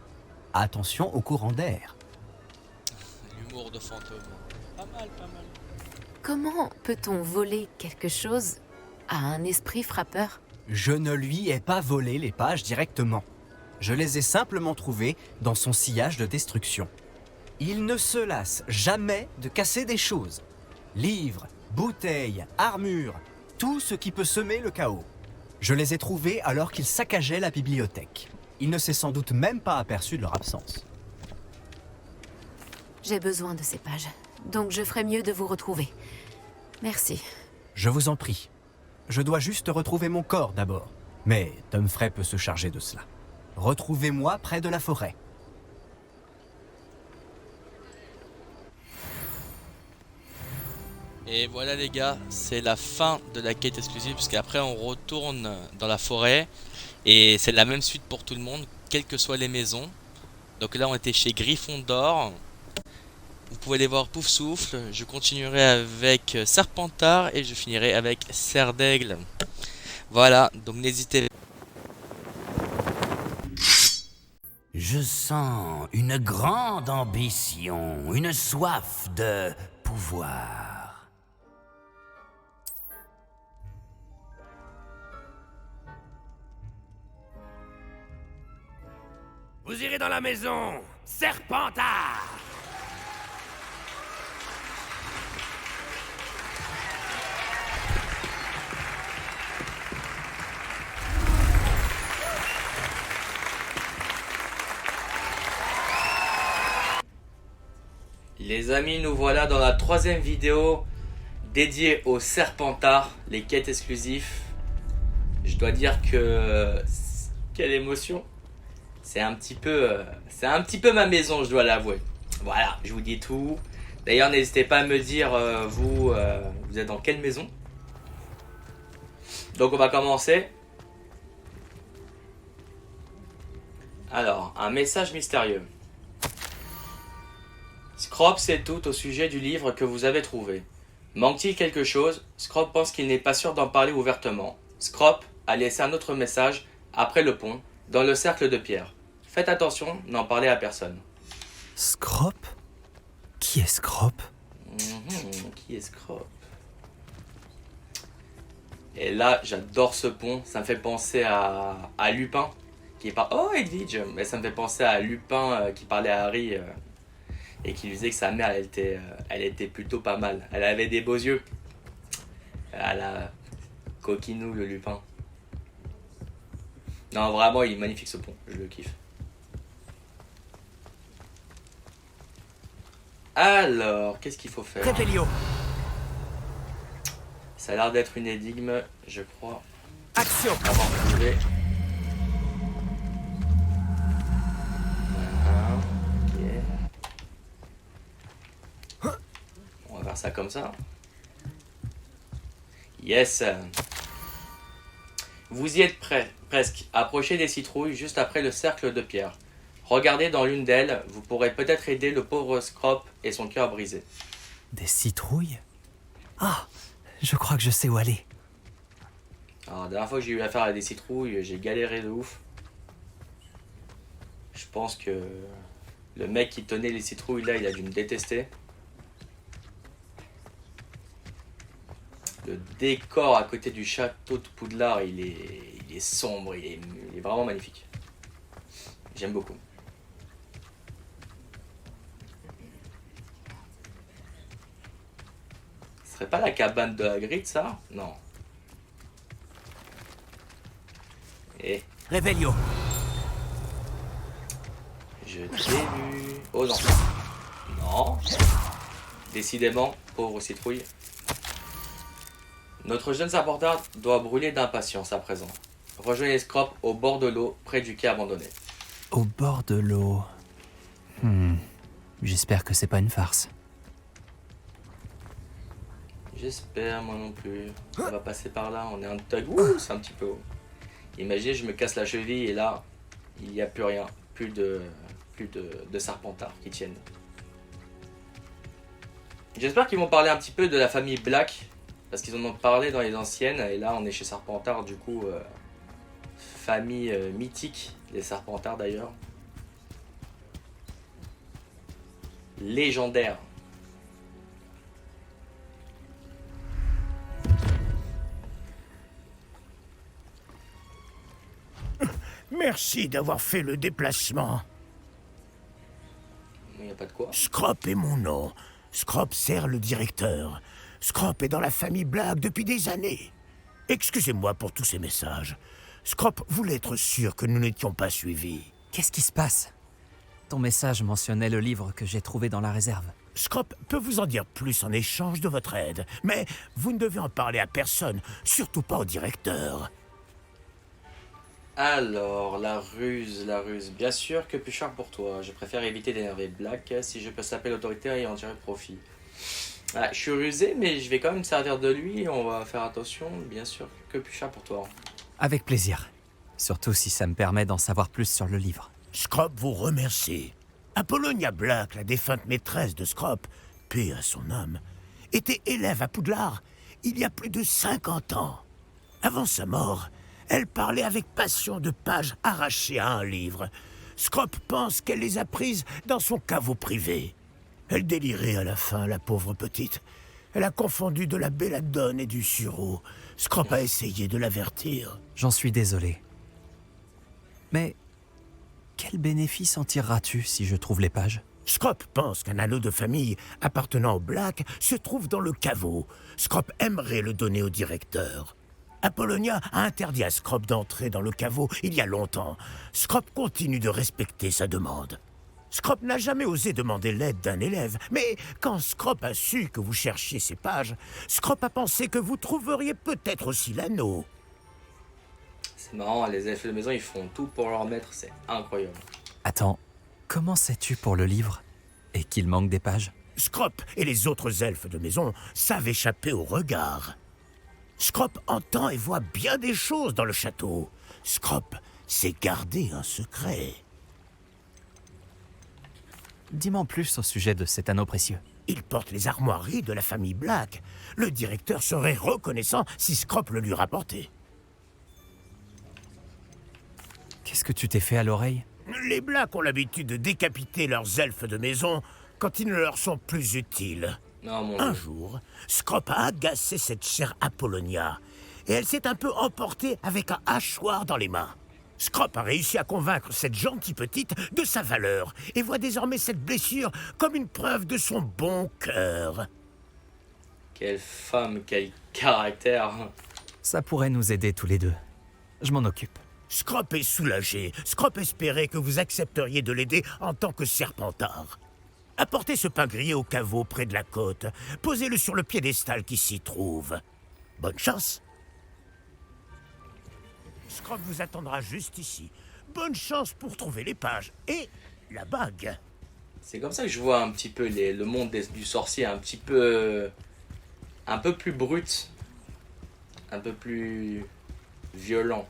Attention au courant d'air.
L'humour de fantôme. Pas mal, pas mal.
Comment peut-on voler quelque chose à un esprit frappeur?
Je ne lui ai pas volé les pages directement. Je les ai simplement trouvées dans son sillage de destruction. Il ne se lasse jamais de casser des choses. Livres, bouteilles, armures, tout ce qui peut semer le chaos. Je les ai trouvées alors qu'il saccageait la bibliothèque. Il ne s'est sans doute même pas aperçu de leur absence.
J'ai besoin de ces pages, donc je ferai mieux de vous retrouver. Merci.
Je vous en prie. Je dois juste retrouver mon corps d'abord. Mais Humphrey peut se charger de cela. Retrouvez-moi près de la forêt.
Et voilà les gars, c'est la fin de la quête exclusive, puisqu'après on retourne dans la forêt. Et c'est la même suite pour tout le monde, quelles que soient les maisons. Donc là on était chez Gryffondor. Vous pouvez aller voir Poufsouffle. Je continuerai avec Serpentard et je finirai avec Serre d'Aigle. Voilà, donc n'hésitez pas.
Je sens une grande ambition, une soif de pouvoir. Vous irez dans la maison, Serpentard!
Les amis, nous voilà dans la troisième vidéo dédiée au Serpentard, les quêtes exclusives. Je dois dire que... quelle émotion! C'est un petit peu ma maison, je dois l'avouer. Voilà, je vous dis tout. D'ailleurs, n'hésitez pas à me dire, vous êtes dans quelle maison? Donc on va commencer. Alors, un message mystérieux. Scrop sait tout au sujet du livre que vous avez trouvé. Manque-t-il quelque chose? Scrop pense qu'il n'est pas sûr d'en parler ouvertement. Scrop a laissé un autre message après le pont, dans le cercle de pierre. Faites attention, n'en parlez à personne.
Scrop? Qui est Scrop?
Qui est Scrop? Et là, j'adore ce pont. Ça me fait penser à Lupin. Qui parle... Oh, Edwidge! Mais ça me fait penser à Lupin qui parlait à Harry et qui lui disait que sa mère, elle était plutôt pas mal. Elle avait des beaux yeux. À la coquinou, le Lupin. Non, vraiment, il est magnifique ce pont. Je le kiffe. Alors, qu'est-ce qu'il faut faire?
Répélio.
Ça a l'air d'être une énigme, je crois.
Action.
On va en trouver. Voilà, ok. On va faire ça comme ça. Yes. Vous y êtes prêts, presque. Approchez des citrouilles juste après le cercle de pierre. Regardez dans l'une d'elles, vous pourrez peut-être aider le pauvre Scrop et son cœur brisé.
Des citrouilles? Ah, je crois que je sais où aller.
Alors, la dernière fois que j'ai eu affaire à des citrouilles, j'ai galéré de ouf. Je pense que le mec qui tenait les citrouilles là, il a dû me détester. Le décor à côté du château de Poudlard, il est sombre, il est vraiment magnifique. J'aime beaucoup. serait pas la cabane de Hagrid, ça? Non. Et...
Réveillon.
Je t'ai vu. Oh non. Non. Décidément, pauvre citrouille. Notre jeune Serpentard doit brûler d'impatience à présent. Rejoignez Scrop au bord de l'eau, près du quai abandonné.
Au bord de l'eau. J'espère que c'est pas une farce.
J'espère, moi non plus. On va passer par là, on est un tug. Ouh, c'est un petit peu haut. Imaginez, je me casse la cheville et là, il n'y a plus rien. Plus de Serpentards qui tiennent. J'espère qu'ils vont parler un petit peu de la famille Black. Parce qu'ils en ont parlé dans les anciennes. Et là, on est chez Serpentard, du coup. Famille mythique, les Serpentards d'ailleurs. Légendaire.
Merci d'avoir fait le déplacement.
Il n'y a pas de quoi.
Scrop est mon nom. Scrop sert le directeur. Scrop est dans la famille Black depuis des années. Excusez-moi pour tous ces messages. Scrop voulait être sûr que nous n'étions pas suivis.
Qu'est-ce qui se passe? Ton message mentionnait le livre que j'ai trouvé dans la réserve.
Scrop peut vous en dire plus en échange de votre aide, mais vous ne devez en parler à personne, surtout pas au directeur.
Alors, la ruse. Bien sûr que plus cher pour toi. Je préfère éviter d'énerver Black si je peux saper l'autorité et en tirer profit. Ah, je suis rusé, mais je vais quand même me servir de lui. On va faire attention. Bien sûr que plus cher pour toi.
Avec plaisir. Surtout si ça me permet d'en savoir plus sur le livre.
Scrop vous remercie. Apollonia Black, la défunte maîtresse de Scrop, paix à son âme, était élève à Poudlard il y a plus de 50 ans. Avant sa mort, elle parlait avec passion de pages arrachées à un livre. Scrop pense qu'elle les a prises dans son caveau privé. Elle délirait à la fin, la pauvre petite. Elle a confondu de la belladone et du sureau. Scrop a essayé de l'avertir.
J'en suis désolé. Mais quel bénéfice en tireras-tu si je trouve les pages?
Scrop pense qu'un anneau de famille appartenant au Black se trouve dans le caveau. Scrop aimerait le donner au directeur. Apollonia a interdit à Scrop d'entrer dans le caveau il y a longtemps. Scrop continue de respecter sa demande. Scrop n'a jamais osé demander l'aide d'un élève, mais quand Scrop a su que vous cherchiez ces pages, Scrop a pensé que vous trouveriez peut-être aussi l'anneau.
C'est marrant, les elfes de maison, ils font tout pour leur maître, c'est incroyable.
Attends, comment sais-tu pour le livre? Et qu'il manque des pages?
Scrop et les autres elfes de maison savent échapper au regard. Scrop entend et voit bien des choses dans le château. Scrop sait garder un secret.
Dis-moi plus au sujet de cet anneau précieux.
Il porte les armoiries de la famille Black. Le directeur serait reconnaissant si Scrop le lui rapportait.
Qu'est-ce que tu t'es fait à l'oreille?
Les Black ont l'habitude de décapiter leurs elfes de maison quand ils ne leur sont plus utiles. Un jour, Scrop a agacé cette chère Apollonia, et elle s'est un peu emportée avec un hachoir dans les mains. Scrop a réussi à convaincre cette gentille petite de sa valeur, et voit désormais cette blessure comme une preuve de son bon cœur.
Quelle femme, quel caractère.
Ça pourrait nous aider tous les deux. Je m'en occupe.
Scrop est soulagé. Scrop espérait que vous accepteriez de l'aider en tant que Serpentard. Apportez ce pain grillé au caveau près de la côte. Posez-le sur le piédestal qui s'y trouve. Bonne chance. Scrop vous attendra juste ici. Bonne chance pour trouver les pages et la bague.
C'est comme ça que je vois un petit peu le monde du sorcier, un peu plus brut, un peu plus violent.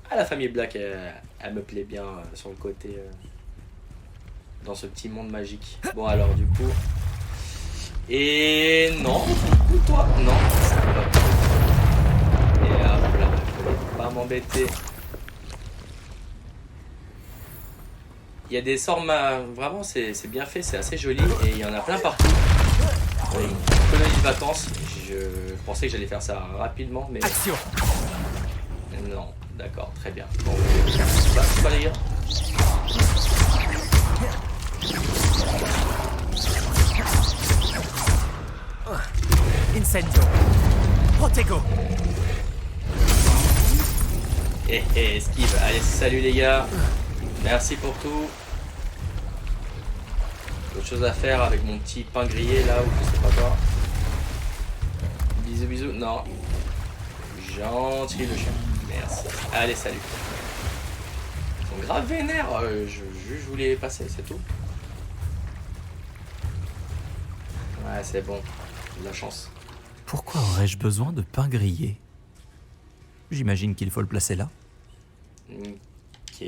Ah, la famille Black, elle me plaît bien sur le côté, dans ce petit monde magique. Bon alors du coup... Et non, du coup toi, non. Et hop là, je vais pas m'embêter. Il y a des sorts, vraiment c'est bien fait, c'est assez joli et il y en a plein partout. Une colonie de vacances, je pensais que j'allais faire ça rapidement mais...
Action.
Non, d'accord, très bien. Bon, c'est pas les gars.
Incendio. Protego.
Esquive. Allez, salut les gars. Merci pour tout. Autre chose à faire avec mon petit pain grillé là, ou je sais pas quoi. Bisous, bisous. Non. Gentil le chien. Merci. Allez, salut. Ils sont grave vénères. Je voulais les passer, c'est tout. Ouais, c'est bon. De la chance.
Pourquoi aurais-je besoin de pain grillé? J'imagine qu'il faut le placer là.
Ok.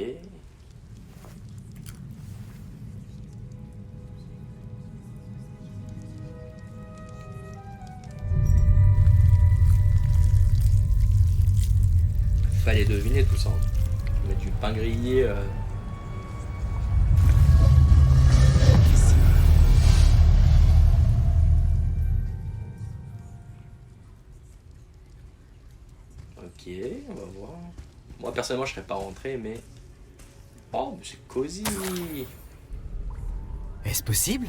Fallait deviner tout ça. Mais du pain grillé. Ici. Ok, on va voir. Moi personnellement je serais pas rentré, mais. Oh, mais c'est cosy.
Est-ce possible?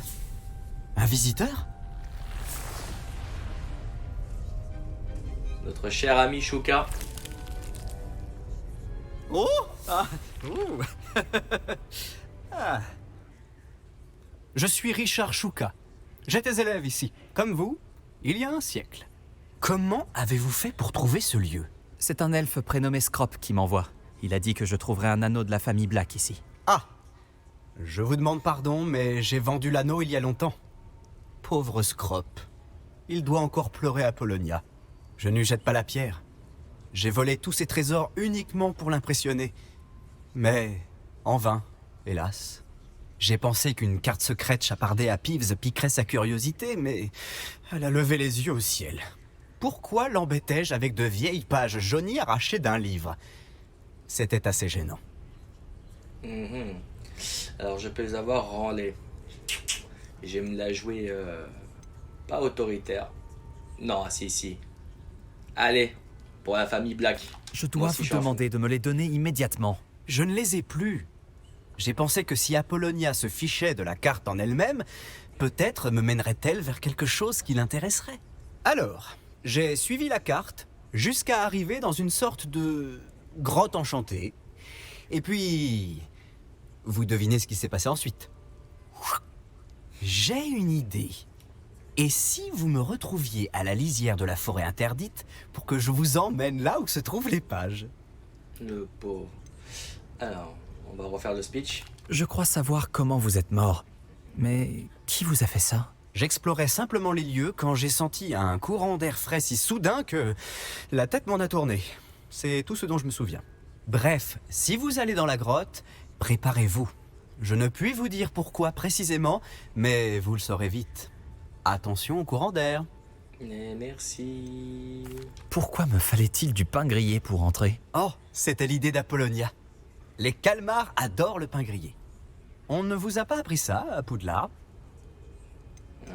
Un visiteur?
Notre cher ami Shuka.
Oh! Ah! Ouh. Ah. Je suis Richard Shuka. J'étais élève ici, comme vous, il y a un siècle. Comment avez-vous fait pour trouver ce lieu?
C'est un elfe prénommé Scrop qui m'envoie. Il a dit que je trouverais un anneau de la famille Black ici.
Ah! Je vous demande pardon, mais j'ai vendu l'anneau il y a longtemps. Pauvre Scrop. Il doit encore pleurer Apollonia. Je ne lui jette pas la pierre. J'ai volé tous ses trésors uniquement pour l'impressionner. Mais en vain, hélas. J'ai pensé qu'une carte secrète chapardée à Peeves piquerait sa curiosité, mais elle a levé les yeux au ciel. Pourquoi l'embêtais-je avec de vieilles pages jaunies arrachées d'un livre? C'était assez gênant.
Alors je peux les avoir râlés. Je vais me la jouer pas autoritaire. Non, si. Allez, pour la famille Black.
Je dois vous demander de me les donner immédiatement.
Je ne les ai plus. J'ai pensé que si Apollonia se fichait de la carte en elle-même, peut-être me mènerait-elle vers quelque chose qui l'intéresserait. Alors, j'ai suivi la carte jusqu'à arriver dans une sorte de grotte enchantée. Et puis, vous devinez ce qui s'est passé ensuite. J'ai une idée. Et si vous me retrouviez à la lisière de la forêt interdite pour que je vous emmène là où se trouvent les pages?
Le pauvre. Alors, on va refaire le speech.
Je crois savoir comment vous êtes mort. Mais qui vous a fait ça?
J'explorais simplement les lieux quand j'ai senti un courant d'air frais si soudain que la tête m'en a tourné. C'est tout ce dont je me souviens. Bref, si vous allez dans la grotte, préparez-vous. Je ne puis vous dire pourquoi précisément, mais vous le saurez vite. Attention au courant d'air.
Merci.
Pourquoi me fallait-il du pain grillé pour entrer?
Oh, c'était l'idée d'Apollonia. Les calmars adorent le pain grillé. On ne vous a pas appris ça à Poudlard?
Non.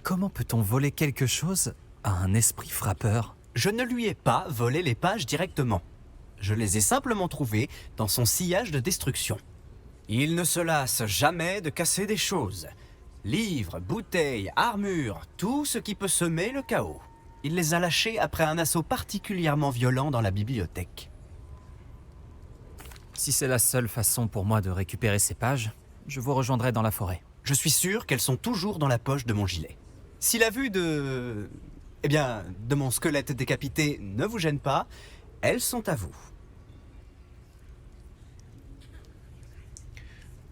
Comment peut-on voler quelque chose à un esprit frappeur?
Je ne lui ai pas volé les pages directement. Je les ai simplement trouvées dans son sillage de destruction. Il ne se lasse jamais de casser des choses. Livres, bouteilles, armures, tout ce qui peut semer le chaos. Il les a lâchés après un assaut particulièrement violent dans la bibliothèque.
Si c'est la seule façon pour moi de récupérer ces pages, je vous rejoindrai dans la forêt.
Je suis sûr qu'elles sont toujours dans la poche de mon gilet. Si la vue de... de mon squelette décapité ne vous gêne pas, elles sont à vous.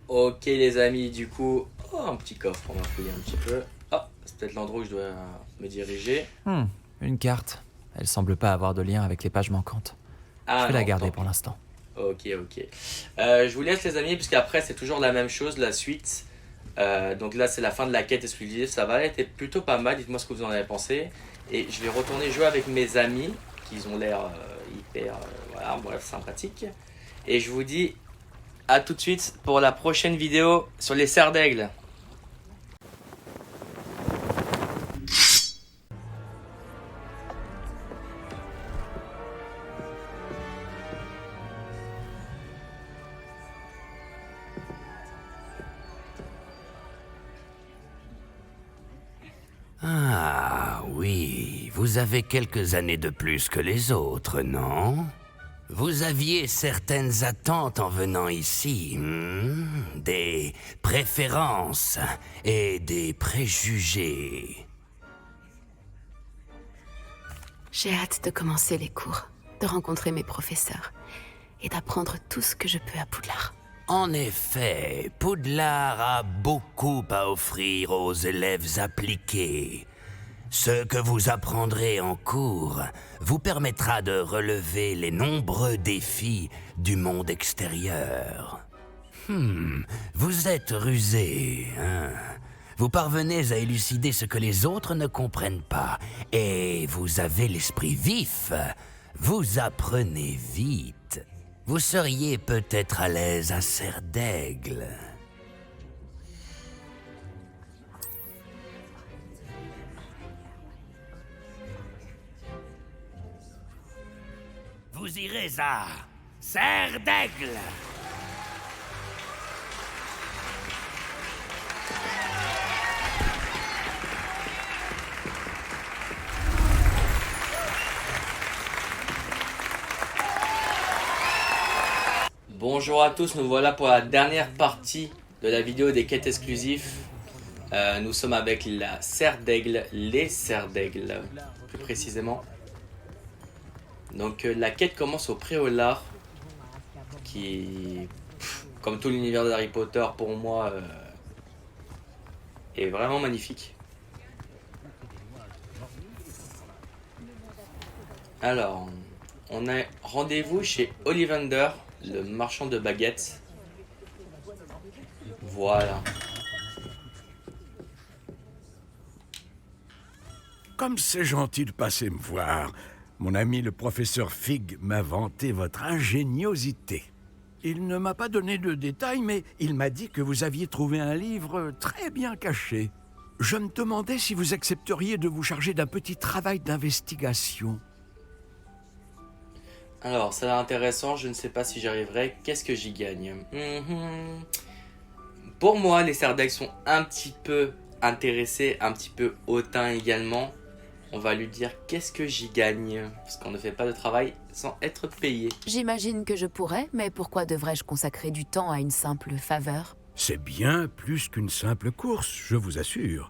Ok les amis, du coup... Oh, un petit coffre, on va fouiller un petit peu. Oh, c'est peut-être l'endroit où je dois me diriger.
Une carte. Elle semble pas avoir de lien avec les pages manquantes.
Ah,
je vais
non,
la garder
tant
pour
pis.
l'instant.
Ok. Je vous laisse les amis, puisqu'après c'est toujours la même chose, la suite. Donc là c'est la fin de la quête exclusive, ça va être plutôt pas mal, dites-moi ce que vous en avez pensé. Et je vais retourner jouer avec mes amis, qui ont l'air hyper, voilà, bref, sympathiques. Et je vous dis à tout de suite pour la prochaine vidéo sur les serres d'aigle.
Ah,
vous avez quelques années de plus que les autres, non? Vous aviez certaines attentes en venant ici, des préférences et des préjugés.
J'ai hâte de commencer les cours, de rencontrer mes professeurs et d'apprendre tout ce que je peux à Poudlard.
En effet, Poudlard a beaucoup à offrir aux élèves appliqués. Ce que vous apprendrez en cours vous permettra de relever les nombreux défis du monde extérieur. Vous êtes rusé, hein? Vous parvenez à élucider ce que les autres ne comprennent pas, et vous avez l'esprit vif. Vous apprenez vite. Vous seriez peut-être à l'aise à Serre d'Aigle. Vous irez à Serre d'Aigle.
Bonjour à tous, nous voilà pour la dernière partie de la vidéo des quêtes exclusives. Nous sommes avec la Serre d'Aigle, les Serres d'Aigle, plus précisément. Donc la quête commence au Préolard, qui, comme tout l'univers d'Harry Potter, pour moi, est vraiment magnifique. Alors, on a rendez-vous chez Ollivander, le marchand de baguettes. Voilà.
Comme c'est gentil de passer me voir. Mon ami le professeur Fig m'a vanté votre ingéniosité. Il ne m'a pas donné de détails, mais il m'a dit que vous aviez trouvé un livre très bien caché. Je me demandais si vous accepteriez de vous charger d'un petit travail d'investigation.
Alors, ça a l'air intéressant, je ne sais pas si j'y arriverai. Qu'est-ce que j'y gagne? Pour moi, les Serres d'Aigle sont un petit peu intéressés, un petit peu hautains également. On va lui dire qu'est-ce que j'y gagne, parce qu'on ne fait pas de travail sans être payé.
J'imagine que je pourrais, mais pourquoi devrais-je consacrer du temps à une simple faveur?
C'est bien plus qu'une simple course, je vous assure.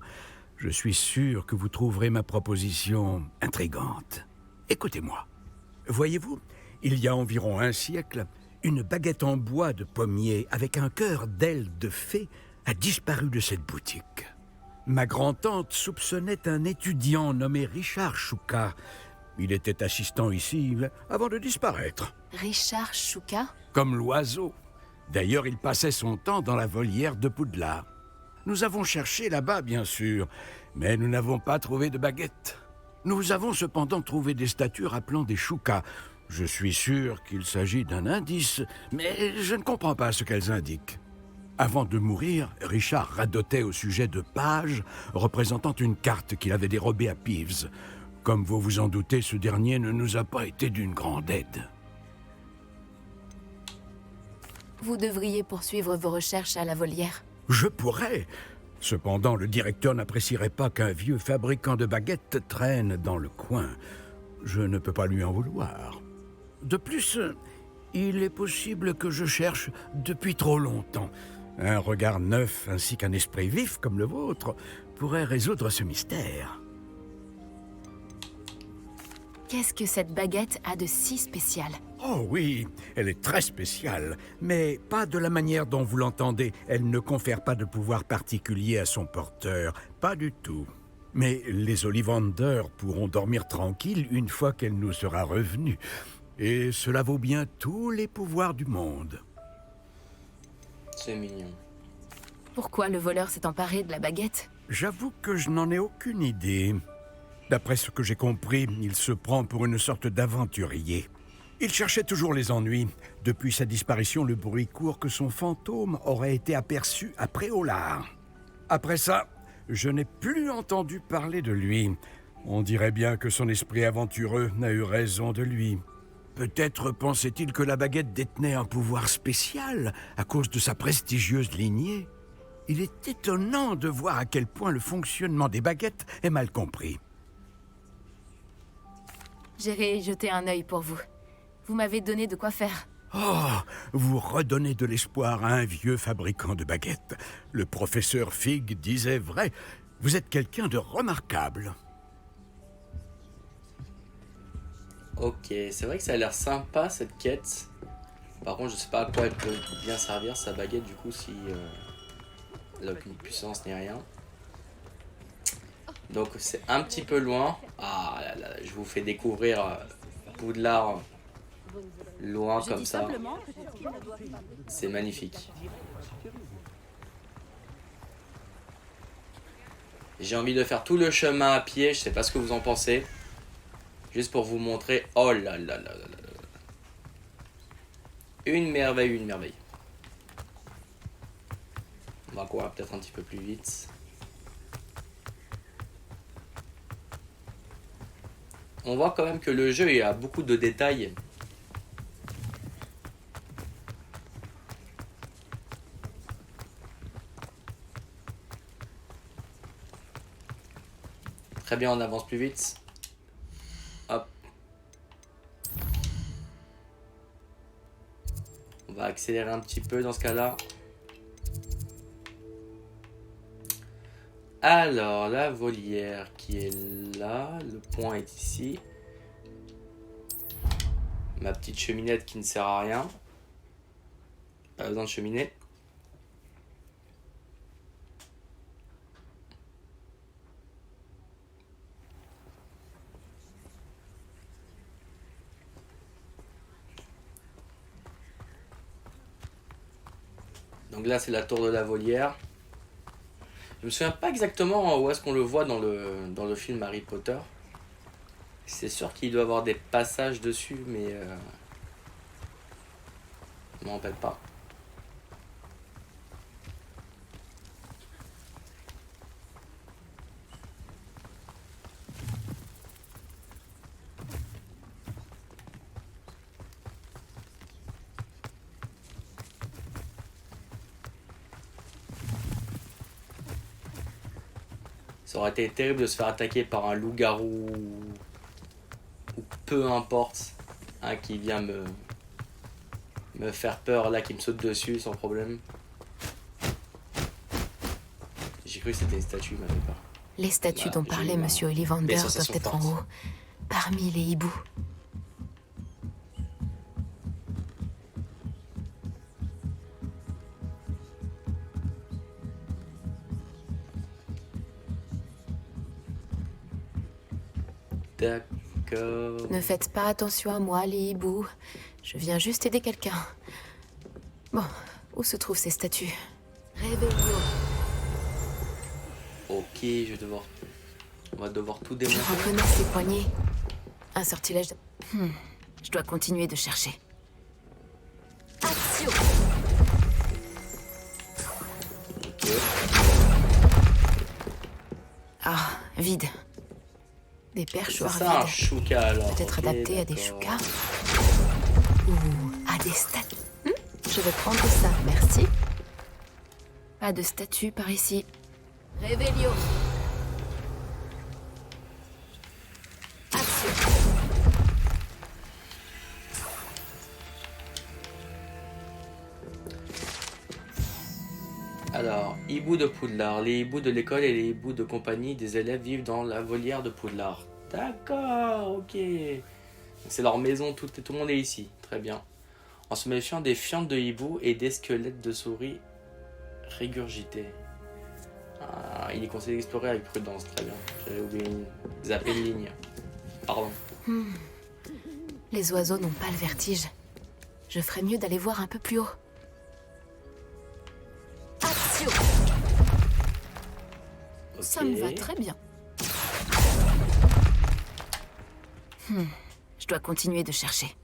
Je suis sûr que vous trouverez ma proposition intrigante. Écoutez-moi. Voyez-vous, il y a environ un siècle, une baguette en bois de pommier avec un cœur d'aile de fée a disparu de cette boutique. Ma grand-tante soupçonnait un étudiant nommé Richard Chouka. Il était assistant ici avant de disparaître.
Richard Chouka?
Comme l'oiseau. D'ailleurs, il passait son temps dans la volière de Poudlard. Nous avons cherché là-bas, bien sûr, mais nous n'avons pas trouvé de baguette. Nous avons cependant trouvé des statues rappelant des Chouka. Je suis sûr qu'il s'agit d'un indice, mais je ne comprends pas ce qu'elles indiquent. Avant de mourir, Richard radotait au sujet de pages représentant une carte qu'il avait dérobée à Peeves. Comme vous vous en doutez, ce dernier ne nous a pas été d'une grande aide.
Vous devriez poursuivre vos recherches à la volière.
Je pourrais. Cependant, le directeur n'apprécierait pas qu'un vieux fabricant de baguettes traîne dans le coin. Je ne peux pas lui en vouloir. De plus, il est possible que je cherche depuis trop longtemps. Un regard neuf ainsi qu'un esprit vif comme le vôtre pourrait résoudre ce mystère.
Qu'est-ce que cette baguette a de si spécial?
Oh oui, elle est très spéciale, mais pas de la manière dont vous l'entendez. Elle ne confère pas de pouvoir particulier à son porteur, pas du tout. Mais les Ollivander pourront dormir tranquilles une fois qu'elle nous sera revenue. Et cela vaut bien tous les pouvoirs du monde.
C'est mignon.
Pourquoi le voleur s'est emparé de la baguette?
J'avoue que je n'en ai aucune idée. D'après ce que j'ai compris, il se prend pour une sorte d'aventurier. Il cherchait toujours les ennuis. Depuis sa disparition, le bruit court que son fantôme aurait été aperçu à Préolard. Après ça, je n'ai plus entendu parler de lui. On dirait bien que son esprit aventureux n'a eu raison de lui. Peut-être pensait-il que la baguette détenait un pouvoir spécial à cause de sa prestigieuse lignée. Il est étonnant de voir à quel point le fonctionnement des baguettes est mal compris.
J'irai y jeter un œil pour vous. Vous m'avez donné de quoi faire.
Oh, vous redonnez de l'espoir à un vieux fabricant de baguettes. Le professeur Fig disait vrai. Vous êtes quelqu'un de remarquable.
Ok, c'est vrai que ça a l'air sympa cette quête. Par contre, je sais pas à quoi elle peut bien servir sa baguette du coup si elle a aucune puissance ni rien. Donc c'est un petit peu loin. Ah là là, je vous fais découvrir Poudlard loin comme ça. C'est magnifique. J'ai envie de faire tout le chemin à pied, je sais pas ce que vous en pensez. Juste pour vous montrer. Oh là là là là là. Une merveille, une merveille. On va courir peut-être un petit peu plus vite. On voit quand même que le jeu il a beaucoup de détails. Très bien, on avance plus vite. Hop. On va accélérer un petit peu dans ce cas-là. Alors, la volière qui est là. Le point est ici. Ma petite cheminette qui ne sert à rien. Pas besoin de cheminée. Donc là, c'est la tour de la volière. Je me souviens pas exactement où est-ce qu'on le voit dans le film Harry Potter. C'est sûr qu'il doit y avoir des passages dessus, mais je m'en rappelle pas. Ça aurait été terrible de se faire attaquer par un loup-garou ou peu importe, hein, qui vient me faire peur là, qui me saute dessus sans problème. J'ai cru que c'était une statue, il m'avait peur.
Les statues dont parlait Monsieur Ollivander doivent être en haut, parmi les hiboux.
D'accord.
Ne faites pas attention à moi, les hiboux. Je viens juste aider quelqu'un. Bon, où se trouvent ces statues? Réveillons.
Ok, on va devoir tout
Je
démonter.
reconnais ces poignées. Un sortilège de... Je dois continuer de chercher. Action!
Ok.
Ah, vide. Des perchoirs
C'est ça, un
vides.
chouka alors.
Peut-être
Ok,
adaptés à des
d'accord.
choukas. Ou à des statues. Je vais prendre ça, merci. Pas de statue par ici. Réveillon. Action.
Alors, hibou de Poudlard. Les hiboux de l'école et les hiboux de compagnie des élèves vivent dans la volière de Poudlard. D'accord, ok. C'est leur maison, tout le monde est ici. Très bien. En se méfiant des fientes de hibou et des squelettes de souris régurgités. Ah, il est conseillé d'explorer avec prudence. Très bien. J'avais oublié zappé une ligne. Pardon.
Les oiseaux n'ont pas le vertige. Je ferais mieux d'aller voir un peu plus haut. Action. Ça me va très bien. Je dois continuer de chercher.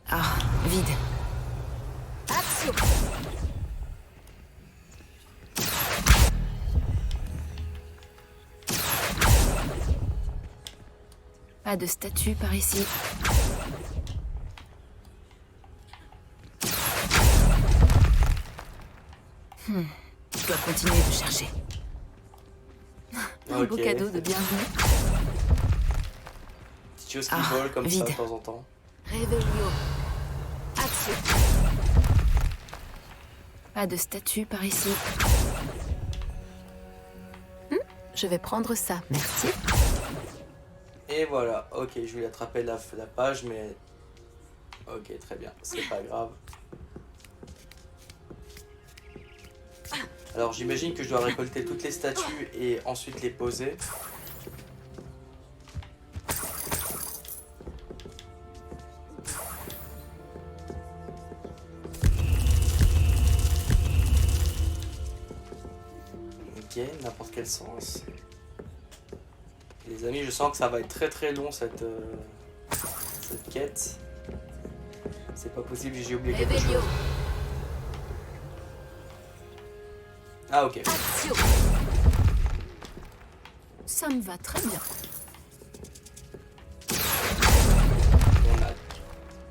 Ah, vide. Action. Pas de statue par ici. Je dois continuer de chercher. Un beau
Ok.
cadeau de bienvenue.
tuyaux qui volent comme ça
vide.
de temps en temps.
Réveillon. Action. Pas de statue par ici. Je vais prendre ça, merci.
Et voilà, ok, je voulais attraper la page, mais... Ok, très bien, c'est pas grave. Alors j'imagine que je dois récolter toutes les statues et ensuite les poser. Ok, n'importe quel sens. Les amis, je sens que ça va être très long cette quête. C'est pas possible, j'ai oublié quelque chose. Ah ok.
Action. Ça me va très bien.
On a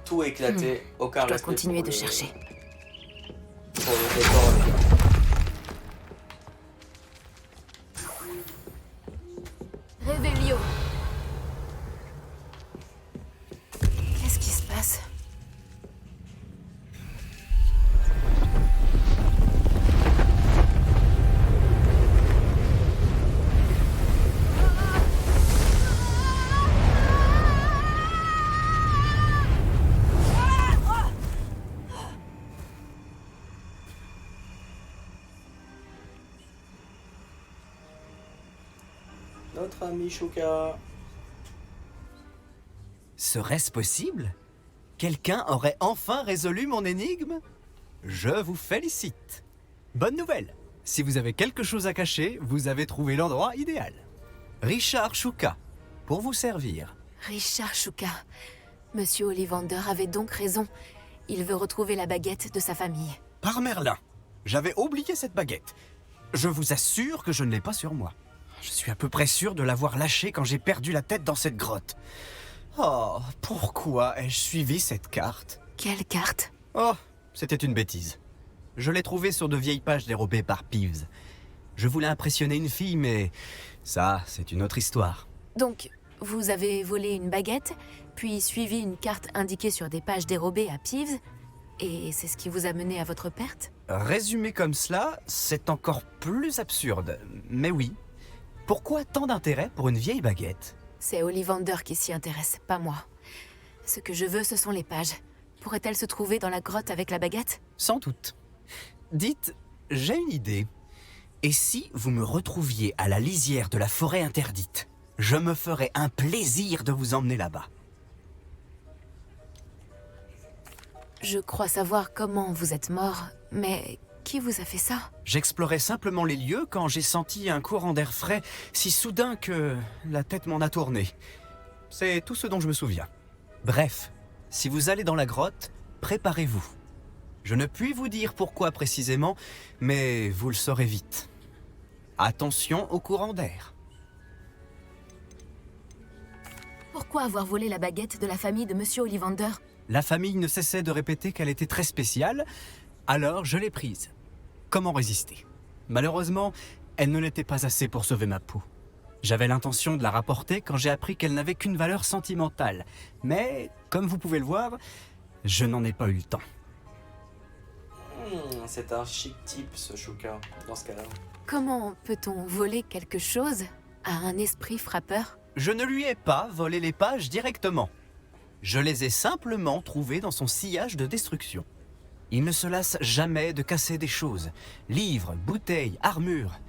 tout éclaté, aucun
Je dois
respect
continuer
pour
de
le-
chercher.
Pour le décor, les gars.
Réveillon. Qu'est-ce qui se passe?
Notre ami Shuka.
Serait-ce possible? Quelqu'un aurait enfin résolu mon énigme? Je vous félicite. Bonne nouvelle. Si vous avez quelque chose à cacher, vous avez trouvé l'endroit idéal. Richard Shuka, pour vous servir.
Richard Shuka. Monsieur Ollivander avait donc raison. Il veut retrouver la baguette de sa famille.
Par Merlin, j'avais oublié cette baguette. Je vous assure que je ne l'ai pas sur moi. Je suis à peu près sûr de l'avoir lâchée quand j'ai perdu la tête dans cette grotte. Oh, pourquoi ai-je suivi cette carte?
Quelle carte?
Oh, c'était une bêtise. Je l'ai trouvée sur de vieilles pages dérobées par Peeves. Je voulais impressionner une fille, mais ça, c'est une autre histoire.
Donc, vous avez volé une baguette, puis suivi une carte indiquée sur des pages dérobées à Peeves, et c'est ce qui vous a mené à votre perte?
Résumé comme cela, c'est encore plus absurde. Mais oui. Pourquoi tant d'intérêt pour une vieille baguette?
C'est Ollivander qui s'y intéresse, pas moi. Ce que je veux, ce sont les pages. Pourrait-elle se trouver dans la grotte avec la baguette?
Sans doute. Dites, j'ai une idée. Et si vous me retrouviez à la lisière de la forêt interdite? Je me ferais un plaisir de vous emmener là-bas.
Je crois savoir comment vous êtes mort, mais qui vous a fait ça?
J'explorais simplement les lieux quand j'ai senti un courant d'air frais si soudain que la tête m'en a tourné. C'est tout ce dont je me souviens. Bref, si vous allez dans la grotte, préparez-vous. Je ne puis vous dire pourquoi précisément, mais vous le saurez vite. Attention au courant d'air.
Pourquoi avoir volé la baguette de la famille de Monsieur Ollivander?
La famille ne cessait de répéter qu'elle était très spéciale, alors je l'ai prise. Comment résister? Malheureusement, elle ne l'était pas assez pour sauver ma peau. J'avais l'intention de la rapporter quand j'ai appris qu'elle n'avait qu'une valeur sentimentale. Mais, comme vous pouvez le voir, je n'en ai pas eu le temps.
C'est un chic type ce Shuka, dans ce cas-là.
Comment peut-on voler quelque chose à un esprit frappeur?
Je ne lui ai pas volé les pages directement. Je les ai simplement trouvées dans son sillage de destruction. Il ne se lasse jamais de casser des choses. Livres, bouteilles, armures.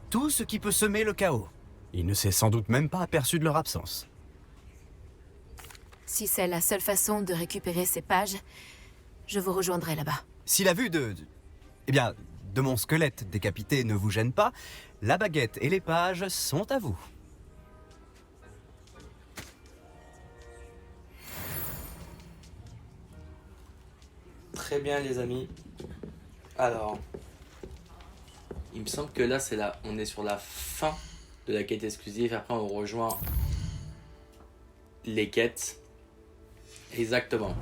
Tout ce qui peut semer le chaos. Il ne s'est sans doute même pas aperçu de leur absence.
Si c'est la seule façon de récupérer ces pages, je vous rejoindrai là-bas.
Si la vue de mon squelette décapité ne vous gêne pas, la baguette et les pages sont à vous.
Très bien les amis. Alors, il me semble que là on est sur la fin de la quête exclusive. Après on rejoint les quêtes. Exactement.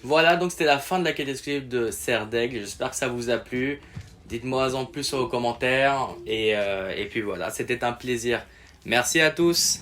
Voilà, donc c'était la fin de la quête exclusive de Serre d'Aigle. J'espère que ça vous a plu. Dites-moi en plus aux commentaires. Et puis voilà, c'était un plaisir. Merci à tous.